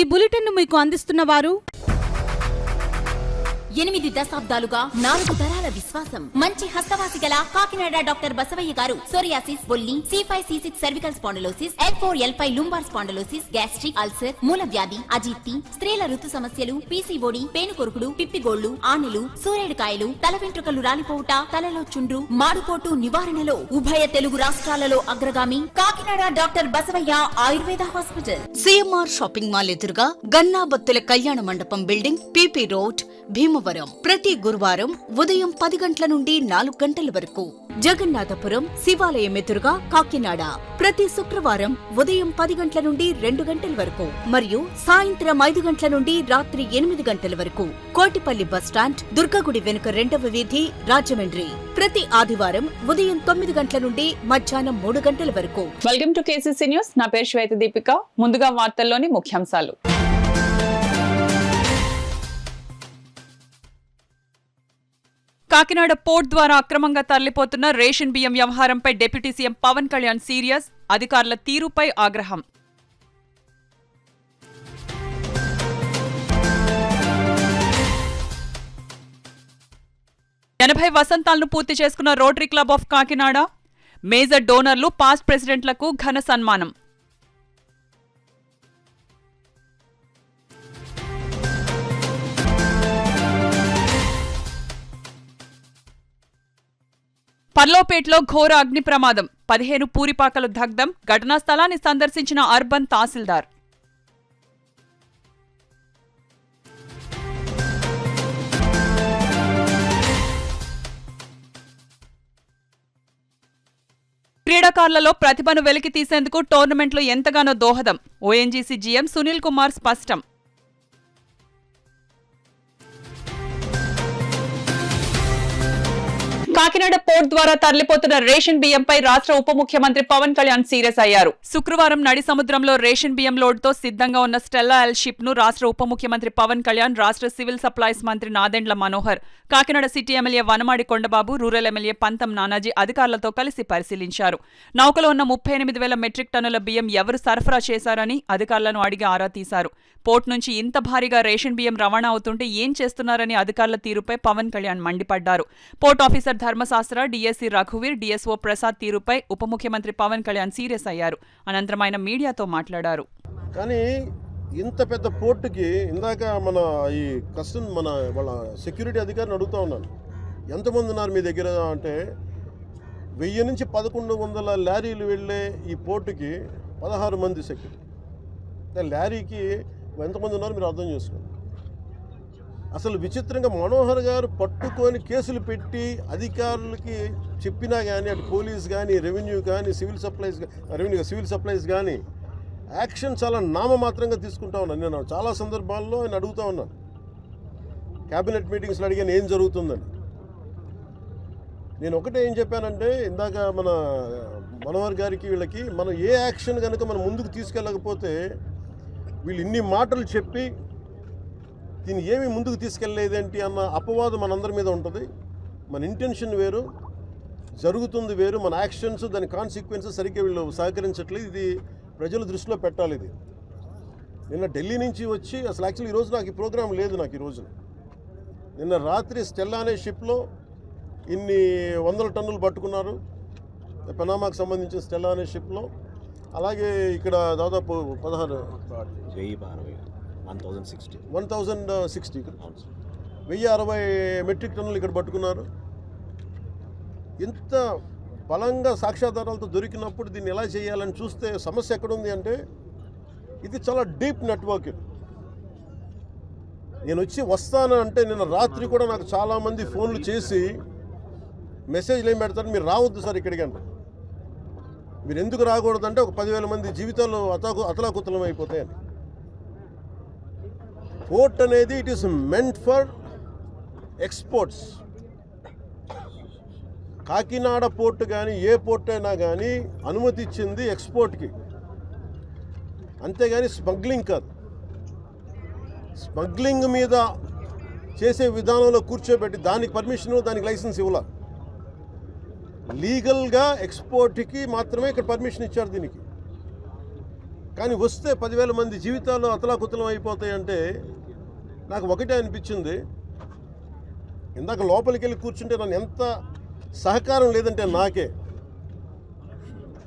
ఈ బులెటిన్ మీకు అందిస్తున్న వారు 8 దశాబ్దాలుగా 4 తరాల విశ్వాసం. మంచి హస్తవాసి గల కాకినాడ డాక్టర్ బసవయ్య గారు సోరియాసిస్, బొల్లి, C5, C6 cervical spondylosis, L4, L5 lumbar spondylosis, gastric ulcer, మూల వ్యాధి, అజీర్తి, స్త్రీల ఋతు సమస్యలు, PCOD, పేనుకొరుకుడు, పిప్పిగోళ్లు, ఆనెలు, సూరేడుకాయలు, తల వెంట్రుకలు రాలిపోవుట, తలలో చుండ్రు, మాడుకోటు నివారణలో ఉభయ తెలుగు రాష్ట్రాలలో అగ్రగామి Kakinada doctor Basavaiah Ayurveda hospital. CMR shopping mall ఎదురుగా Gannabathula Kalyana Mandapam building, PP road, Bhimavaram. ప్రతి గురువారం ఉదయం 10 గంటల నుండి 4 గంటల వరకు. జగన్నాథపురం శివాలయం ఎదురుగా కాకినాడ ప్రతి శుక్రవారం ఉదయం 10 గంటల నుండి 2 గంటల వరకు మరియు సాయంత్రం 5 గంటల నుండి రాత్రి 8 గంటల వరకు. కోటిపల్లి బస్టాండ్, దుర్గగుడి వెనుక 2వ వీధి, రాజమండ్రి. ప్రతి ఆదివారం ఉదయం 9 గంటల నుండి మధ్యాహ్నం 3 గంటల వరకు. Welcome to KCC news. నా పేరు శ్వేత దీపిక. ముందుగా వార్తల్లోని ముఖ్యాంశాలు. కాకినాడ పోర్ట్ ద్వారా అక్రమంగా తరలిపోతున్న రేషన్ బియ్యం వ్యవహారంపై deputy CM Pawan Kalyan serious, అధికారుల తీరుపై ఆగ్రహం. ఎనభై వసంతాలను పూర్తి చేసుకున్న Rotary Club of Kakinada major డోనర్లు, పాస్ట్ ప్రెసిడెంట్లకు ఘన సన్మానం. పర్లోపేటలో ఘోర అగ్ని ప్రమాదం, 15 పూరిపాకలు దగ్ధం. ఘటనా స్థలాన్ని సందర్శించిన అర్బన్ తహసీల్దార్. క్రీడాకారులలో ప్రతిభను వెలికి తీసేందుకు టోర్నమెంట్లు ఎంతగానో దోహదం. ONGC GM సునీల్ కుమార్ స్పష్టం. కాకినాడ పోర్ట్ ద్వారా తరలిపోతున్న రేషన్ బియ్యంపై రాష్ట్ర ఉప ముఖ్యమంత్రి పవన్ కళ్యాణ్ సీరియస్ అయ్యారు. శుక్రవారం నడి సముద్రంలో రేషన్ బియ్యం లోడ్తో సిద్ధంగా ఉన్న స్టెల్లా ఎల్ షిప్ ను రాష్ట్ర ఉప ముఖ్యమంత్రి పవన్ కళ్యాణ్, రాష్ట్ర సివిల్ సప్లైస్ మంత్రి Nadendla Manohar, Kakinada city MLA Vanamadi Kondababu, rural MLA పంతం నానాజీ అధికారులతో కలిసి పరిశీలించారు. నౌకలో ఉన్న 38,000 మెట్రిక్ టన్నుల బియ్యం ఎవరు సరఫరా చేశారని అధికారులను అడిగి ఆరా తీశారు. పోర్ట్ నుంచి ఇంత భారీగా రేషన్ బియ్యం రవాణా అవుతుంటే ఏం చేస్తున్నారని అధికారుల తీరుపై పవన్ కళ్యాణ్ మండిపడ్డారు. పోర్ట్ ఆఫీసర్ ధర్మశాస్త్ర, DSC రఘువీర్, DSO ప్రసాద్ తీరుపై ఉప ముఖ్యమంత్రి పవన్ కళ్యాణ్ సీరియస్ అయ్యారు. అనంతరం ఆయన మీడియాతో మాట్లాడారు. కానీ ఇంత పెద్ద పోర్టుకి ఇందాక ఈ వాళ్ళ సెక్యూరిటీ అధికారిని అడుగుతూ ఉన్నాను, ఎంతమంది ఉన్నారు మీ దగ్గర అంటే 1000 నుంచి 1100 లారీలు వెళ్ళే ఈ పోర్టుకి 16 మంది సెక్యూరిటీ. లారీకి ఎంతమంది ఉన్నారు మీరు అర్థం చేసుకోండి. అసలు విచిత్రంగా మనోహర్ గారు పట్టుకొని కేసులు పెట్టి అధికారులకి చెప్పినా కానీ, అటు పోలీస్ కానీ, రెవెన్యూ కానీ, సివిల్ సప్లైస్ కానీ యాక్షన్ చాలా నామమాత్రంగా తీసుకుంటా ఉన్నాను. నేను చాలా సందర్భాల్లో ఆయన అడుగుతూ ఉన్నాను, క్యాబినెట్ మీటింగ్స్లో అడిగాను ఏం జరుగుతుందని. నేను ఒకటే ఏం చెప్పానంటే, ఇందాక మనోహర్ గారికి వీళ్ళకి మనం ఏ యాక్షన్ కనుక మనం ముందుకు తీసుకెళ్ళకపోతే వీళ్ళు ఇన్ని మాటలు చెప్పి దీన్ని ఏమీ ముందుకు తీసుకెళ్ళలేదేంటి అన్న అపవాదం మనందరి మీద ఉంటుంది. మన ఇంటెన్షన్ వేరు, జరుగుతుంది వేరు, మన యాక్షన్స్, దాని కాన్సిక్వెన్సెస్ సరిగ్గా వీళ్ళు సహకరించట్లేదు. ఇది ప్రజల దృష్టిలో పెట్టాలి. ఇది నిన్న ఢిల్లీ నుంచి వచ్చి అసలు యాక్చువల్లీ ఈరోజు నాకు ఈ ప్రోగ్రాం లేదు. నాకు ఈరోజు నిన్న రాత్రి స్టెల్లా అనే షిప్లో ఇన్ని 100 టన్నులు పట్టుకున్నారు, పనామాకు సంబంధించిన స్టెల్లా అనే షిప్లో. అలాగే ఇక్కడ దాదాపు 1060 మెట్రిక్ టన్నులు ఇక్కడ పట్టుకున్నారు. ఇంత బలంగా సాక్ష్యాధారాలతో దొరికినప్పుడు దీన్ని ఎలా చేయాలని చూస్తే సమస్య ఎక్కడుంది అంటే, ఇది చాలా డీప్ నెట్వర్క్. నేను వస్తాను అంటే నిన్న రాత్రి కూడా నాకు చాలామంది ఫోన్లు చేసి మెసేజ్లు ఏం పెడతారు, మీరు రావద్దు సార్ ఇక్కడికి అంటే. మీరు ఎందుకు రాకూడదంటే ఒక 10,000 మంది జీవితాలు అతలాకుతలం అయిపోతాయని. పోర్ట్ అనేది it is meant for exports. Kakinada port కానీ ఏ పోర్ట్ అయినా కానీ అనుమతి ఇచ్చింది ఎక్స్పోర్ట్కి, అంతేగాని స్మగ్లింగ్ కాదు. స్మగ్లింగ్ మీద చేసే విధానంలో కూర్చోబెట్టి దానికి పర్మిషన్, దానికి లైసెన్స్ ఇవ్వాలి. లీగల్గా ఎక్స్పోర్ట్కి మాత్రమే ఇక్కడ పర్మిషన్ ఇచ్చారు దీనికి. కానీ వస్తే 10,000 మంది జీవితాలు అతలాకుతలం అయిపోతాయంటే నాకు ఒకటే అనిపించింది. ఇందాక లోపలికి వెళ్ళి కూర్చుంటే నన్ను ఎంత సహకారం లేదంటే నాకే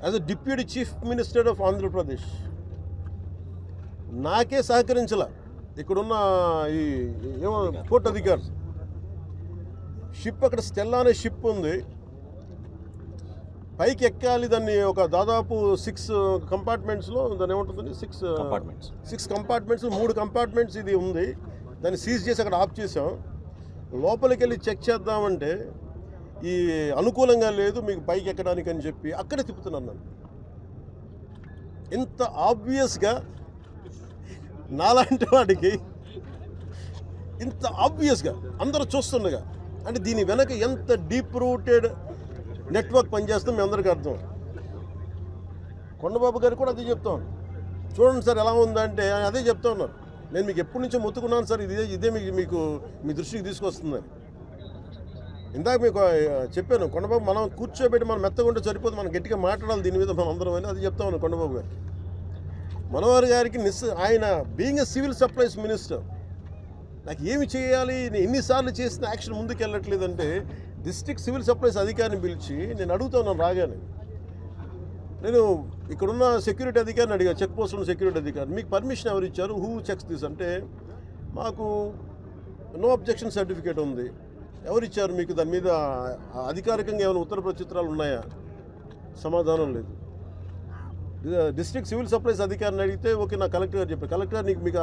as a deputy chief minister of Andhra Pradesh నాకే సహకరించాల. ఇక్కడున్న ఈ ఏమో పోర్ట్ అధికారి షిప్, అక్కడ స్టెల్లా అనే షిప్ ఉంది, పైకి ఎక్కాలి. దాన్ని ఒక దాదాపు 6 కంపార్ట్మెంట్స్లో దాన్ని ఏముంటుందండి 6 కంపార్ట్మెంట్స్ 3 కంపార్ట్మెంట్స్ ఇది ఉంది. దాన్ని సీజ్ చేసి అక్కడ ఆఫ్ చేసాం. లోపలికి వెళ్ళి చెక్ చేద్దామంటే ఈ అనుకూలంగా లేదు మీకు పైకి ఎక్కడానికి అని చెప్పి అక్కడే తిప్పుతున్నాను నన్ను. ఇంత ఆబ్వియస్గా నాలాంటి వాడికి ఇంత ఆబ్వియస్గా అందరూ చూస్తుండగా అంటే దీని వెనక ఎంత డీప్ రూటెడ్ నెట్వర్క్ పనిచేస్తుందో మీ అందరికీ అర్థం. కొండబాబు గారు కూడా అదే చెప్తాం. చూడండి సార్ ఎలా ఉందంటే అదే చెప్తా ఉన్నారు. నేను మీకు ఎప్పటి నుంచో మొత్తుకున్నాను సార్, ఇదే మీకు మీ దృష్టికి తీసుకొస్తుందని. ఇందాక మీకు చెప్పాను, కొండబాబు మనం కూర్చోబెట్టి మనం మెత్తగా ఉంటే సరిపోదు, మనం గట్టిగా మాట్లాడాలి దీని మీద మనం అందరం అని అది చెప్తా ఉన్నాను కొండబాబు గారికి. మనోహర్ గారికి ఆయన being a civil supplies minister నాకు ఏమి చేయాలి, నేను ఎన్నిసార్లు చేసిన యాక్షన్ ముందుకు వెళ్ళట్లేదంటే డిస్ట్రిక్ట్ సివిల్ సప్లైస్ అధికారిని పిలిచి నేను అడుగుతా ఉన్నాను రాగానే. నేను ఇక్కడున్న సెక్యూరిటీ అధికారిని అడిగా, చెక్ పోస్ట్ ఉన్న సెక్యూరిటీ అధికారి, మీకు పర్మిషన్ ఎవరు ఇచ్చారు, హూ చెక్స్ దిస్ అంటే మాకు నో అబ్జెక్షన్ సర్టిఫికేట్ ఉంది. ఎవరు ఇచ్చారు మీకు, దాని మీద అధికారికంగా ఏమైనా ఉత్తర ప్రత్యుత్తరాలు ఉన్నాయా? సమాధానం లేదు. డిస్ట్రిక్ట్ సివిల్ సప్లైస్ అధికారిని అడిగితే ఓకే నా కలెక్టర్ గారు చెప్పారు. కలెక్టర్ మీకు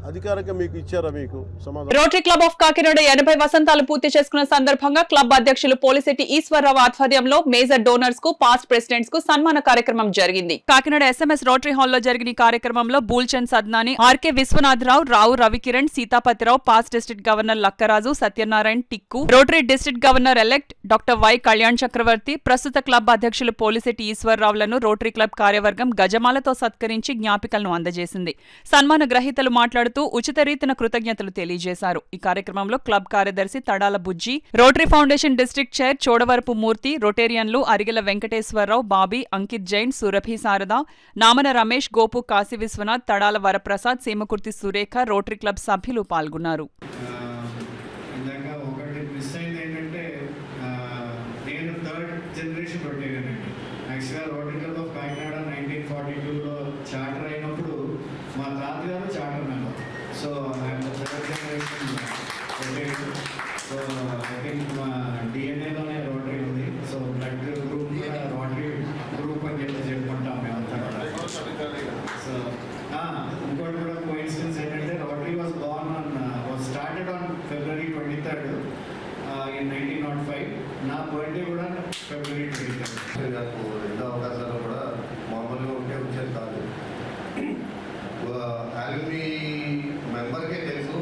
అధికారంగా మీకు ఇచ్చారా మీకు సమాధానం? రోటరీ క్లబ్ ఆఫ్ కాకినాడ 80 వసంతాలు పూర్తి చేసుకున్న సందర్భంగా క్లబ్ అధ్యక్షులు పోలిశెట్టి ఈశ్వరరావు ఆధ్వర్యంలో మేజర్ డోనర్స్ కు, పాస్ట్ ప్రెసిడెంట్స్ కు సన్మాన కార్యక్రమం జరిగింది. కాకినాడ SMS రోటరీ హాల్లో జరిగిన ఈ కార్యక్రమంలో Bulchand Sadnani, RK Viswanatharao, Rao Ravikiran, Seethapathirao, past district governor Lakkaraju, Satyanarayana Tikku, Rotary district governor elect doctor Y Kalyan Chakravarthi, ప్రస్తుత క్లబ్ అధ్యక్షులు పోలిశెట్టి ఈశ్వరరావులను రోటరీ క్లబ్ కార్యవర్గం గజమాలతో సత్కరించి జ్ఞాపికలను అందజేసింది. సన్మాన గ్రహీతలు మాట్లాడుతూ ఉచిత రీతిన కృతజ్ఞతలు తెలియజేశారు. ఈ కార్యక్రమంలో క్లబ్ కార్యదర్శి Tadala Bujji, Rotary Foundation district chair Chodavarapu Murthy, రొటేరియన్లు అరిగెల వెంకటేశ్వరరావు, బాబీ, అంకిత్ జైన్, సురభి శారద, నామన రమేష్, గోపు, కాశీ విశ్వనాథ్, తడాల వరప్రసాద్, సీమకుర్తి సురేఖ, రోటరీ క్లబ్ సభ్యులు పాల్గొన్నారు. చార్టర్ అయినప్పుడు మా తాతగారు charter member. So so I think మా డిఎన్ఏలోనే రోటరీ ఉంది. సో బ్లడ్ గ్రూప్ కూడా రోటరీ గ్రూప్ అని చెప్పుకుంటాం మేమంతా. సో ఇంకోటి కూడా కోఇన్సిడెన్స్ ఏంటంటే Rotary was started on February 23rd in 1905. నా బర్త్డే కూడా February 23rd. నాకు ఎన్నో అవకాశాలు కూడా మామూలుగా ఉంటే వచ్చేది కాదు. ఆల్యూమి మెంబర్కే తెలుసు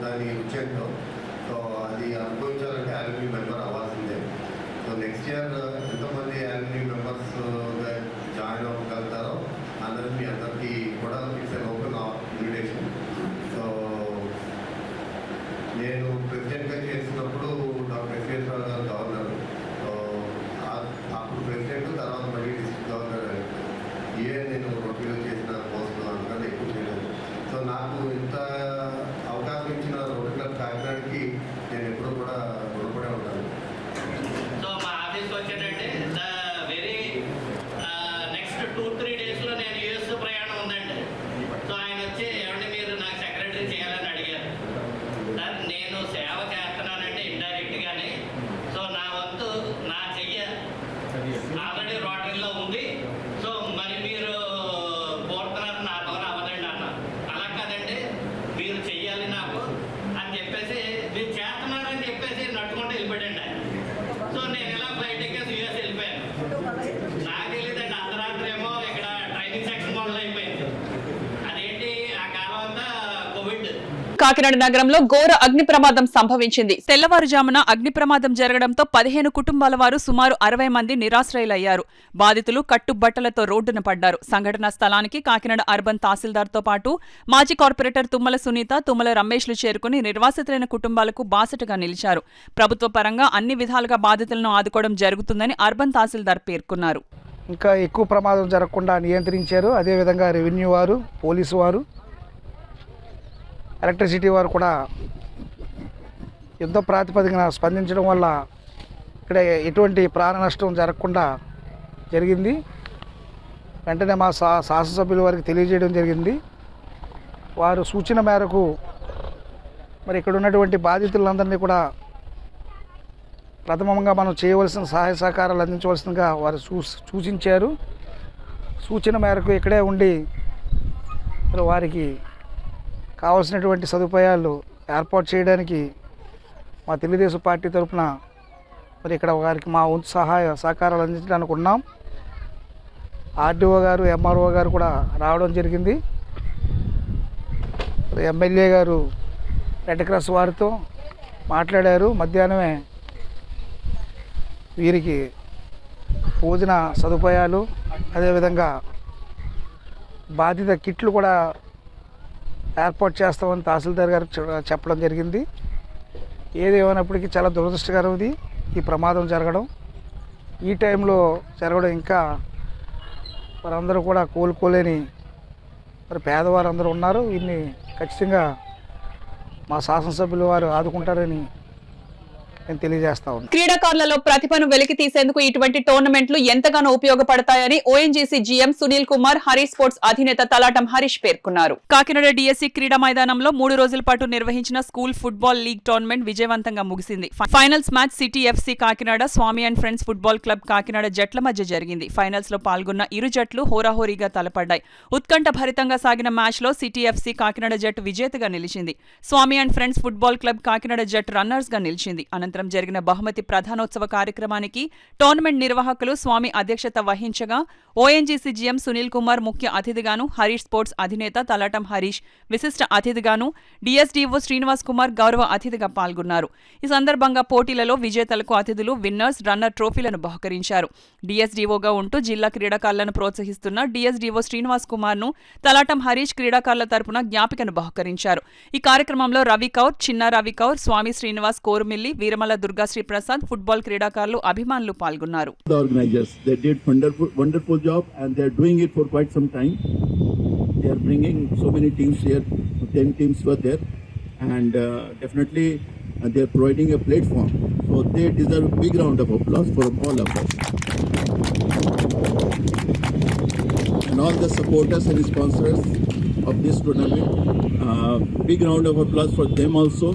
దాని రుచేంతో. సో అది అనుభవించాలంటే ఆల్యూమి మెంబర్ అవ్వాల్సిందే. సో నెక్స్ట్ ఇయర్ ఎంతమంది ఆల్యూమి మెంబర్స్ జాయిన్ అవ్వగలుగుతారో అందరికీ అందరికీ కూడా it's an open invitation. So నేను ప్రెసిడెంట్గా చేసినప్పుడు డాక్టర్ ఎస్వేశ్వర గారు గవర్నర్, అప్పుడు ప్రెసిడెంట్, తర్వాత మళ్ళీ డిస్ట్రిక్ట్ గవర్నర్. నేను రోటరీలో చేసిన పోస్టులు అందుకని ఎక్కువ చేయలేదు. సో నాకు ఇంత అవకాశం ఇచ్చిన రోటరీ క్లబ్ కాకినాడకి నేను ఎప్పుడూ కూడా రుణపడే ఉంటాను. సో మా ఆఫీస్కి వచ్చేటంటే వెరీ నెక్స్ట్ 2-3 డేస్లో నేను యూఎస్ ప్రయాణం ఉందండి. సో ఆయన వచ్చి ఏమంటే మీరు నాకు సెక్రటరీ చేయాలని అడిగారు. సార్ నేను సేవ చేస్తున్నానంటే ఇండైరెక్ట్గానే. సో నా వంతు నా చెయ్య ఆల్రెడీ రోటరీలో ఉంది. సో మరి మీరు కోరుతున్నారు నా పవన్ అవ్వదండి అన్న. అలా కాదండి మీరు చెయ్యాలి నాకు అని చెప్పేసి మీరు చేస్తున్నారని చెప్పేసి నట్టుకుంటూ వెళ్ళిపోయాడు ఆయన. సో నేను ఇలా ఫ్లైట్ ఎక్కేసి యూఎస్ వెళ్ళిపోయాను. నాకు తెలియదండి అర్ధరాత్రి ఏమో ఇక్కడ ట్రైనింగ్ సెక్షన్ మొదలు అయిపోయింది. అదేంటి ఆ కాలం అంతా కోవిడ్. కాకినాడ నగరంలో ఘోర అగ్ని ప్రమాదం సంభవించింది. తెల్లవారుజామున అగ్ని ప్రమాదం జరగడంతో 15 కుటుంబాల వారు సుమారు 60 మంది నిరాశ్రయులయ్యారు. బాధితులు కట్టుబట్టలతో రోడ్డున పడ్డారు. సంఘటనా స్థలానికి కాకినాడ అర్బన్ తహసీల్దార్తో పాటు మాజీ కార్పొరేటర్ తుమ్మల సునీత, తుమ్మల రమేష్లు చేరుకుని నిర్వాసితులైన కుటుంబాలకు బాసటగా నిలిచారు. ప్రభుత్వ పరంగా అన్ని విధాలుగా బాధితులను ఆదుకోవడం జరుగుతుందని అర్బన్ తహసీల్దార్ పేర్కొన్నారు. ఇంకా ఎక్కువ ప్రమాదం జరగకుండా నియంత్రించారు. అదేవిధంగా రెవెన్యూ వారు, పోలీసు వారు, ఎలక్ట్రిసిటీ వారు కూడా యుద్ధ ప్రాతిపదికన స్పందించడం వల్ల ఇక్కడ ఎటువంటి ప్రాణ నష్టం జరగకుండా జరిగింది. వెంటనే మా శాసనసభ్యుల వారికి తెలియజేయడం జరిగింది. వారు సూచన మేరకు మరి ఇక్కడ ఉన్నటువంటి బాధితులందరినీ కూడా ప్రథమంగా మనం చేయవలసిన సహాయ సహకారాలు అందించవలసిందిగా వారు సూచించారు. సూచన మేరకు ఇక్కడే ఉండి మరి వారికి కావాల్సినటువంటి సదుపాయాలు ఏర్పాటు చేయడానికి మా తెలుగుదేశం పార్టీ తరఫున మరి ఇక్కడ వారికి మా వంతు సహాయ సహకారాలు అందించడానికి ఉన్నాం. ఆర్డీఓ గారు, ఎంఆర్ఓ గారు కూడా రావడం జరిగింది. ఎమ్మెల్యే గారు రెడ్ క్రాస్ వారితో మాట్లాడారు. మధ్యాహ్నమే వీరికి భోజన సదుపాయాలు, అదేవిధంగా బాధిత కిట్లు కూడా ఏర్పాటు చేస్తామని తహసీల్దార్ గారు చెప్పడం జరిగింది. ఏదేమైనప్పటికీ చాలా దురదృష్టకరం ఇది, ఈ ప్రమాదం జరగడం. ఈ టైంలో జరగడం ఇంకా వారందరూ కూడా కోలుకోలేని మరి పేదవారు అందరూ ఉన్నారు. వీరిని ఖచ్చితంగా మా శాసనసభ్యులు వారు ఆదుకుంటారని నేను తెలియజేస్తా ఉన్నాను. క్రీడాకారులలో ప్రతిభను వెలికి తీసేందుకు ఇటువంటి టోర్నమెంట్లు ఎంతగానో ఉపయోగపడతాయని ONGC GM Sunil Kumar, Harish sports అధినేత తలాటం హరీష్ పేర్కొన్నారు. కాకినాడ డిఎస్సీ క్రీడా మైదానంలో 3 రోజుల పాటు నిర్వహించిన స్కూల్ ఫుట్బాల్ లీగ్ టోర్నమెంట్ విజయవంతంగా ముగిసింది. Finals match city FC Kakinada, Swami and friends football club Kakinada జట్ల మధ్య జరిగింది. ఫైనల్స్ లో పాల్గొన్న ఇరు జట్లు హోరాహోరీగా తలపడ్డాయి. ఉత్కంఠ భరితంగా సాగిన మ్యాచ్ లో సిటీ ఎఫ్సీ కాకినాడ జట్టు విజేతగా నిలిచింది. Swami and friends football club Kakinada జట్టు రన్నర్స్ గా నిలిచింది. అనంతరం జరిగిన బహుమతి ప్రధానోత్సవ కార్యక్రమానికి టోర్నమెంట్ నిర్వాహకులు స్వామి అధ్యక్షత వహించగా ఓఎన్జీసీ జీఎం సునీల్ కుమార్ ముఖ్య అతిథిగాను, హరీష్ స్పోర్ట్స్ అధినేత తలాటం హరీష్ విశిష్ట అతిథిగాను, డిఎస్డీఓ శ్రీనివాస్ కుమార్ గౌరవ అతిథిగా పాల్గొన్నారు. ఈ సందర్భంగా పోటీలలో విజేతలకు అతిథులు, విన్నర్స్, రన్నర్ ట్రోఫీలను బహుకరించారు. డిఎస్డీఓగా ఉంటూ జిల్లా క్రీడాకారులను ప్రోత్సహిస్తున్న డిఎస్డీఓ శ్రీనివాస్ కుమార్ ను తలాటం హరీష్ క్రీడాకారుల తరపున జ్ఞాపికను బహుకరించారు. ఈ కార్యక్రమంలో రవి కౌర్, చిన్న రవి కౌర్, స్వామి శ్రీనివాస్ కోరుమిల్లి, వీరమల దుర్గాశ్రీ ప్రసాద్, ఫుట్బాల్ క్రీడాకారులు, అభిమానులు పాల్గొన్నారు. The organizers, they did wonderful job and they are doing it for quite some time. They are bringing so many teams here, 10 teams were there, and definitely they are providing a platform. So they deserve a big round of applause from all of us. And all the supporters and sponsors of this tournament, big round of applause for them also,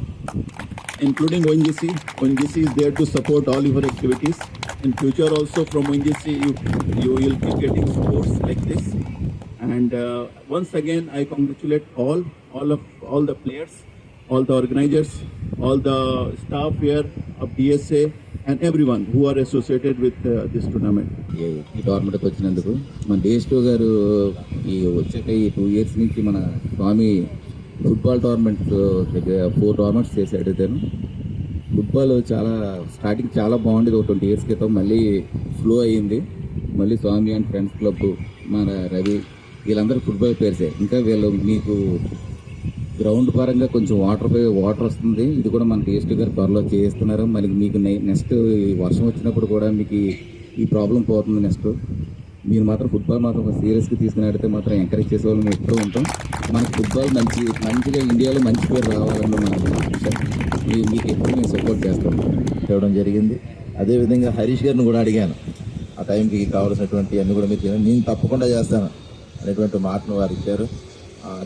including ONGC. ONGC is there to support all your activities. In future also from ONGC you will be getting supports like this. And once again I congratulate all the players, all the organizers, all the staff here of DSA and everyone who are associated with this tournament. ఈ టోర్నమెంట్కి వచ్చినందుకు మన డిఎస్టో గారు ఈ వచ్చాక ఈ 2 years నుంచి మన స్వామి football tournaments 4 tournaments చేశాడు. ఇతను ఫుట్బాల్ స్టార్టింగ్ చాలా బాగుండేది. ఒక 20 years క్రితం మళ్ళీ ఫ్లో అయ్యింది. మళ్ళీ స్వామి అండ్ ఫ్రెండ్స్ క్లబ్, మన రవి, వీళ్ళందరూ ఫుట్బాల్ ప్లేయర్సే. ఇంకా వీళ్ళు మీకు గ్రౌండ్ పరంగా కొంచెం వాటర్ వస్తుంది. ఇది కూడా మన డిఎస్టీ గారు త్వరలో చేస్తున్నారు. మళ్ళీ మీకు నెక్స్ట్ వర్షం వచ్చినప్పుడు కూడా మీకు ఈ ప్రాబ్లం పోతుంది. నెక్స్ట్ మీరు మాత్రం ఫుట్బాల్ మాత్రం సీరియస్గా తీసుకుని ఆడితే మాత్రం ఎంకరేజ్ చేసే వాళ్ళు మేము ఎప్పుడూ ఉంటాం. మనకు ఫుట్బాల్ మంచిగా ఇండియాలో మంచి పేరు రావాలని మీకు ఎప్పుడు మేము సపోర్ట్ చేస్తాం చేయడం జరిగింది. అదేవిధంగా హరీష్ గారిని కూడా అడిగాను, ఆ టైంకి కావాల్సినటువంటి అన్నీ కూడా మీరు నేను తప్పకుండా చేస్తాను అనేటువంటి మాటను వారు ఇచ్చారు.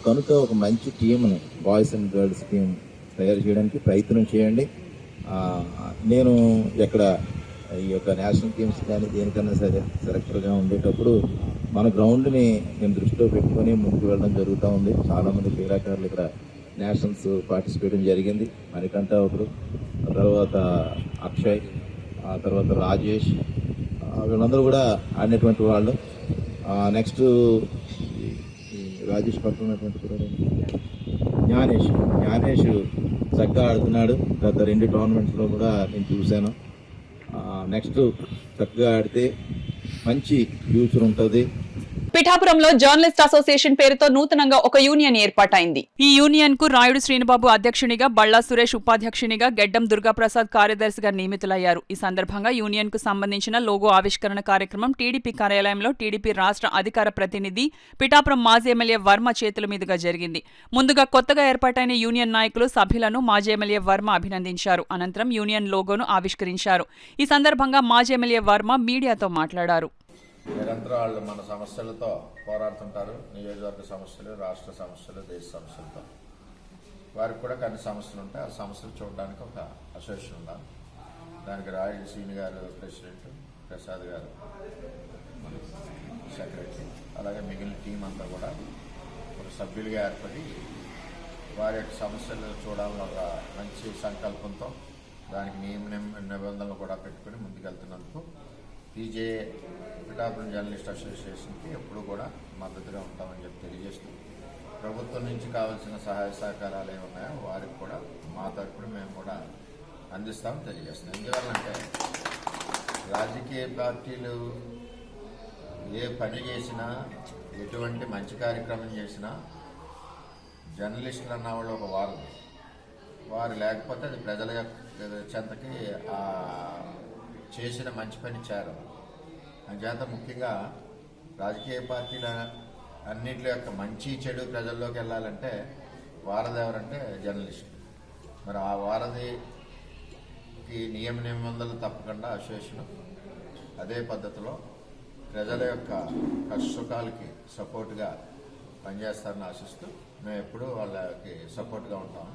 కనుక ఒక మంచి టీంని, బాయ్స్ అండ్ గర్ల్స్ టీం తయారు చేయడానికి ప్రయత్నం చేయండి. నేను ఎక్కడ ఈ యొక్క నేషనల్ గేమ్స్ కానీ దేనికన్నా సరే సెలెక్టర్గా ఉండేటప్పుడు మన గ్రౌండ్ని నేను దృష్టిలో పెట్టుకొని ముందుకు వెళ్ళడం జరుగుతూ ఉంది. చాలామంది క్రీడాకారులు ఇక్కడ నేషనల్స్ పార్టిసిపేట్ జరిగింది. మణికంఠ ఒకరు, తర్వాత అక్షయ్, ఆ తర్వాత రాజేష్, వీళ్ళందరూ కూడా ఆడినటువంటి వాళ్ళు. నెక్స్ట్ రాజేష్ పక్కన ఉన్నటువంటి జ్ఞానేష్ చక్కగా ఆడుతున్నాడు. గత 2 టోర్నమెంట్స్లో కూడా నేను చూశాను. నెక్స్ట్ చక్కగా ఆడితే మంచి ఫ్యూచర్ ఉంటుంది. పిఠాపురంలో జర్నలిస్ట్ అసోసియేషన్ పేరుతో నూతనంగా ఒక యూనియన్ ఏర్పాటైంది. ఈ యూనియన్ కు రాయుడు శ్రీనుబాబు అధ్యక్షునిగా, బళ్ళా సురేష్ ఉపాధ్యక్షునిగా, గెడ్డం దుర్గాప్రసాద్ కార్యదర్శిగా నియమితులయ్యారు. ఈ సందర్భంగా యూనియన్ కు సంబంధించిన లోగో ఆవిష్కరణ కార్యక్రమం టీడీపీ కార్యాలయంలో టీడీపీ రాష్ట్ర అధికార ప్రతినిధి పిఠాపురం మాజీ ఎమ్మెల్యే వర్మ చేతుల మీదుగా జరిగింది. ముందుగా కొత్తగా ఏర్పాటైన యూనియన్ నాయకులు, సభ్యులను మాజీ ఎమ్మెల్యే వర్మ అభినందించారు. అనంతరం యూనియన్ లోగోను ఆవిష్కరించారు. ఈ సందర్భంగా మాజీ ఎమ్మెల్యే వర్మ మీడియాతో మాట్లాడారు. నిరంతరం వాళ్ళు మన సమస్యలతో పోరాడుతుంటారు. నియోజకవర్గ సమస్యలు, రాష్ట్ర సమస్యలు, దేశ సమస్యలతో. వారికి కూడా కొన్ని సమస్యలు ఉంటాయి. ఆ సమస్యలు చూడడానికి ఒక అసోసియేషన్ ఉండాలి. దానికి రాయుడు శ్రీని గారు ప్రెసిడెంట్, ప్రసాద్ గారు సెక్రటరీ, అలాగే మిగిలిన టీం అంతా కూడా ఒక సభ్యులుగా ఏర్పడి వారి యొక్క సమస్యలు చూడాలని ఒక మంచి సంకల్పంతో దానికి నిబంధనలు కూడా పెట్టుకుని ముందుకెళ్తున్నందుకు పీజే పిఠాపురం జర్నలిస్ట్ అసోసియేషన్కి ఎప్పుడు కూడా మద్దతుగా ఉంటామని చెప్పి తెలియజేస్తూ, ప్రభుత్వం నుంచి కావాల్సిన సహాయ సహకారాలు ఏమున్నాయో వారికి కూడా మా తరపున మేము కూడా అందిస్తామని తెలియజేస్తాం. ఎందువల్లంటే రాజకీయ పార్టీలు ఏ పని చేసినా, ఎటువంటి మంచి కార్యక్రమం చేసినా జర్నలిస్టులు అన్న వాళ్ళు ఒక వారు లేకపోతే అది ప్రజల చెంతకి చేసిన మంచి పని చేరదు. అంచేత ముఖ్యంగా రాజకీయ పార్టీల అన్నింటి యొక్క మంచి చెడు ప్రజల్లోకి వెళ్ళాలంటే వారధి ఎవరంటే జర్నలిస్ట్. మరి ఆ వారధికి నిబంధనలు తప్పకుండా అసోసియేషన్ అదే పద్ధతిలో ప్రజల యొక్క కష్టసుఖాలకి సపోర్ట్గా పనిచేస్తారని ఆశిస్తూ మేము ఎప్పుడూ వాళ్ళకి సపోర్ట్గా ఉంటాము.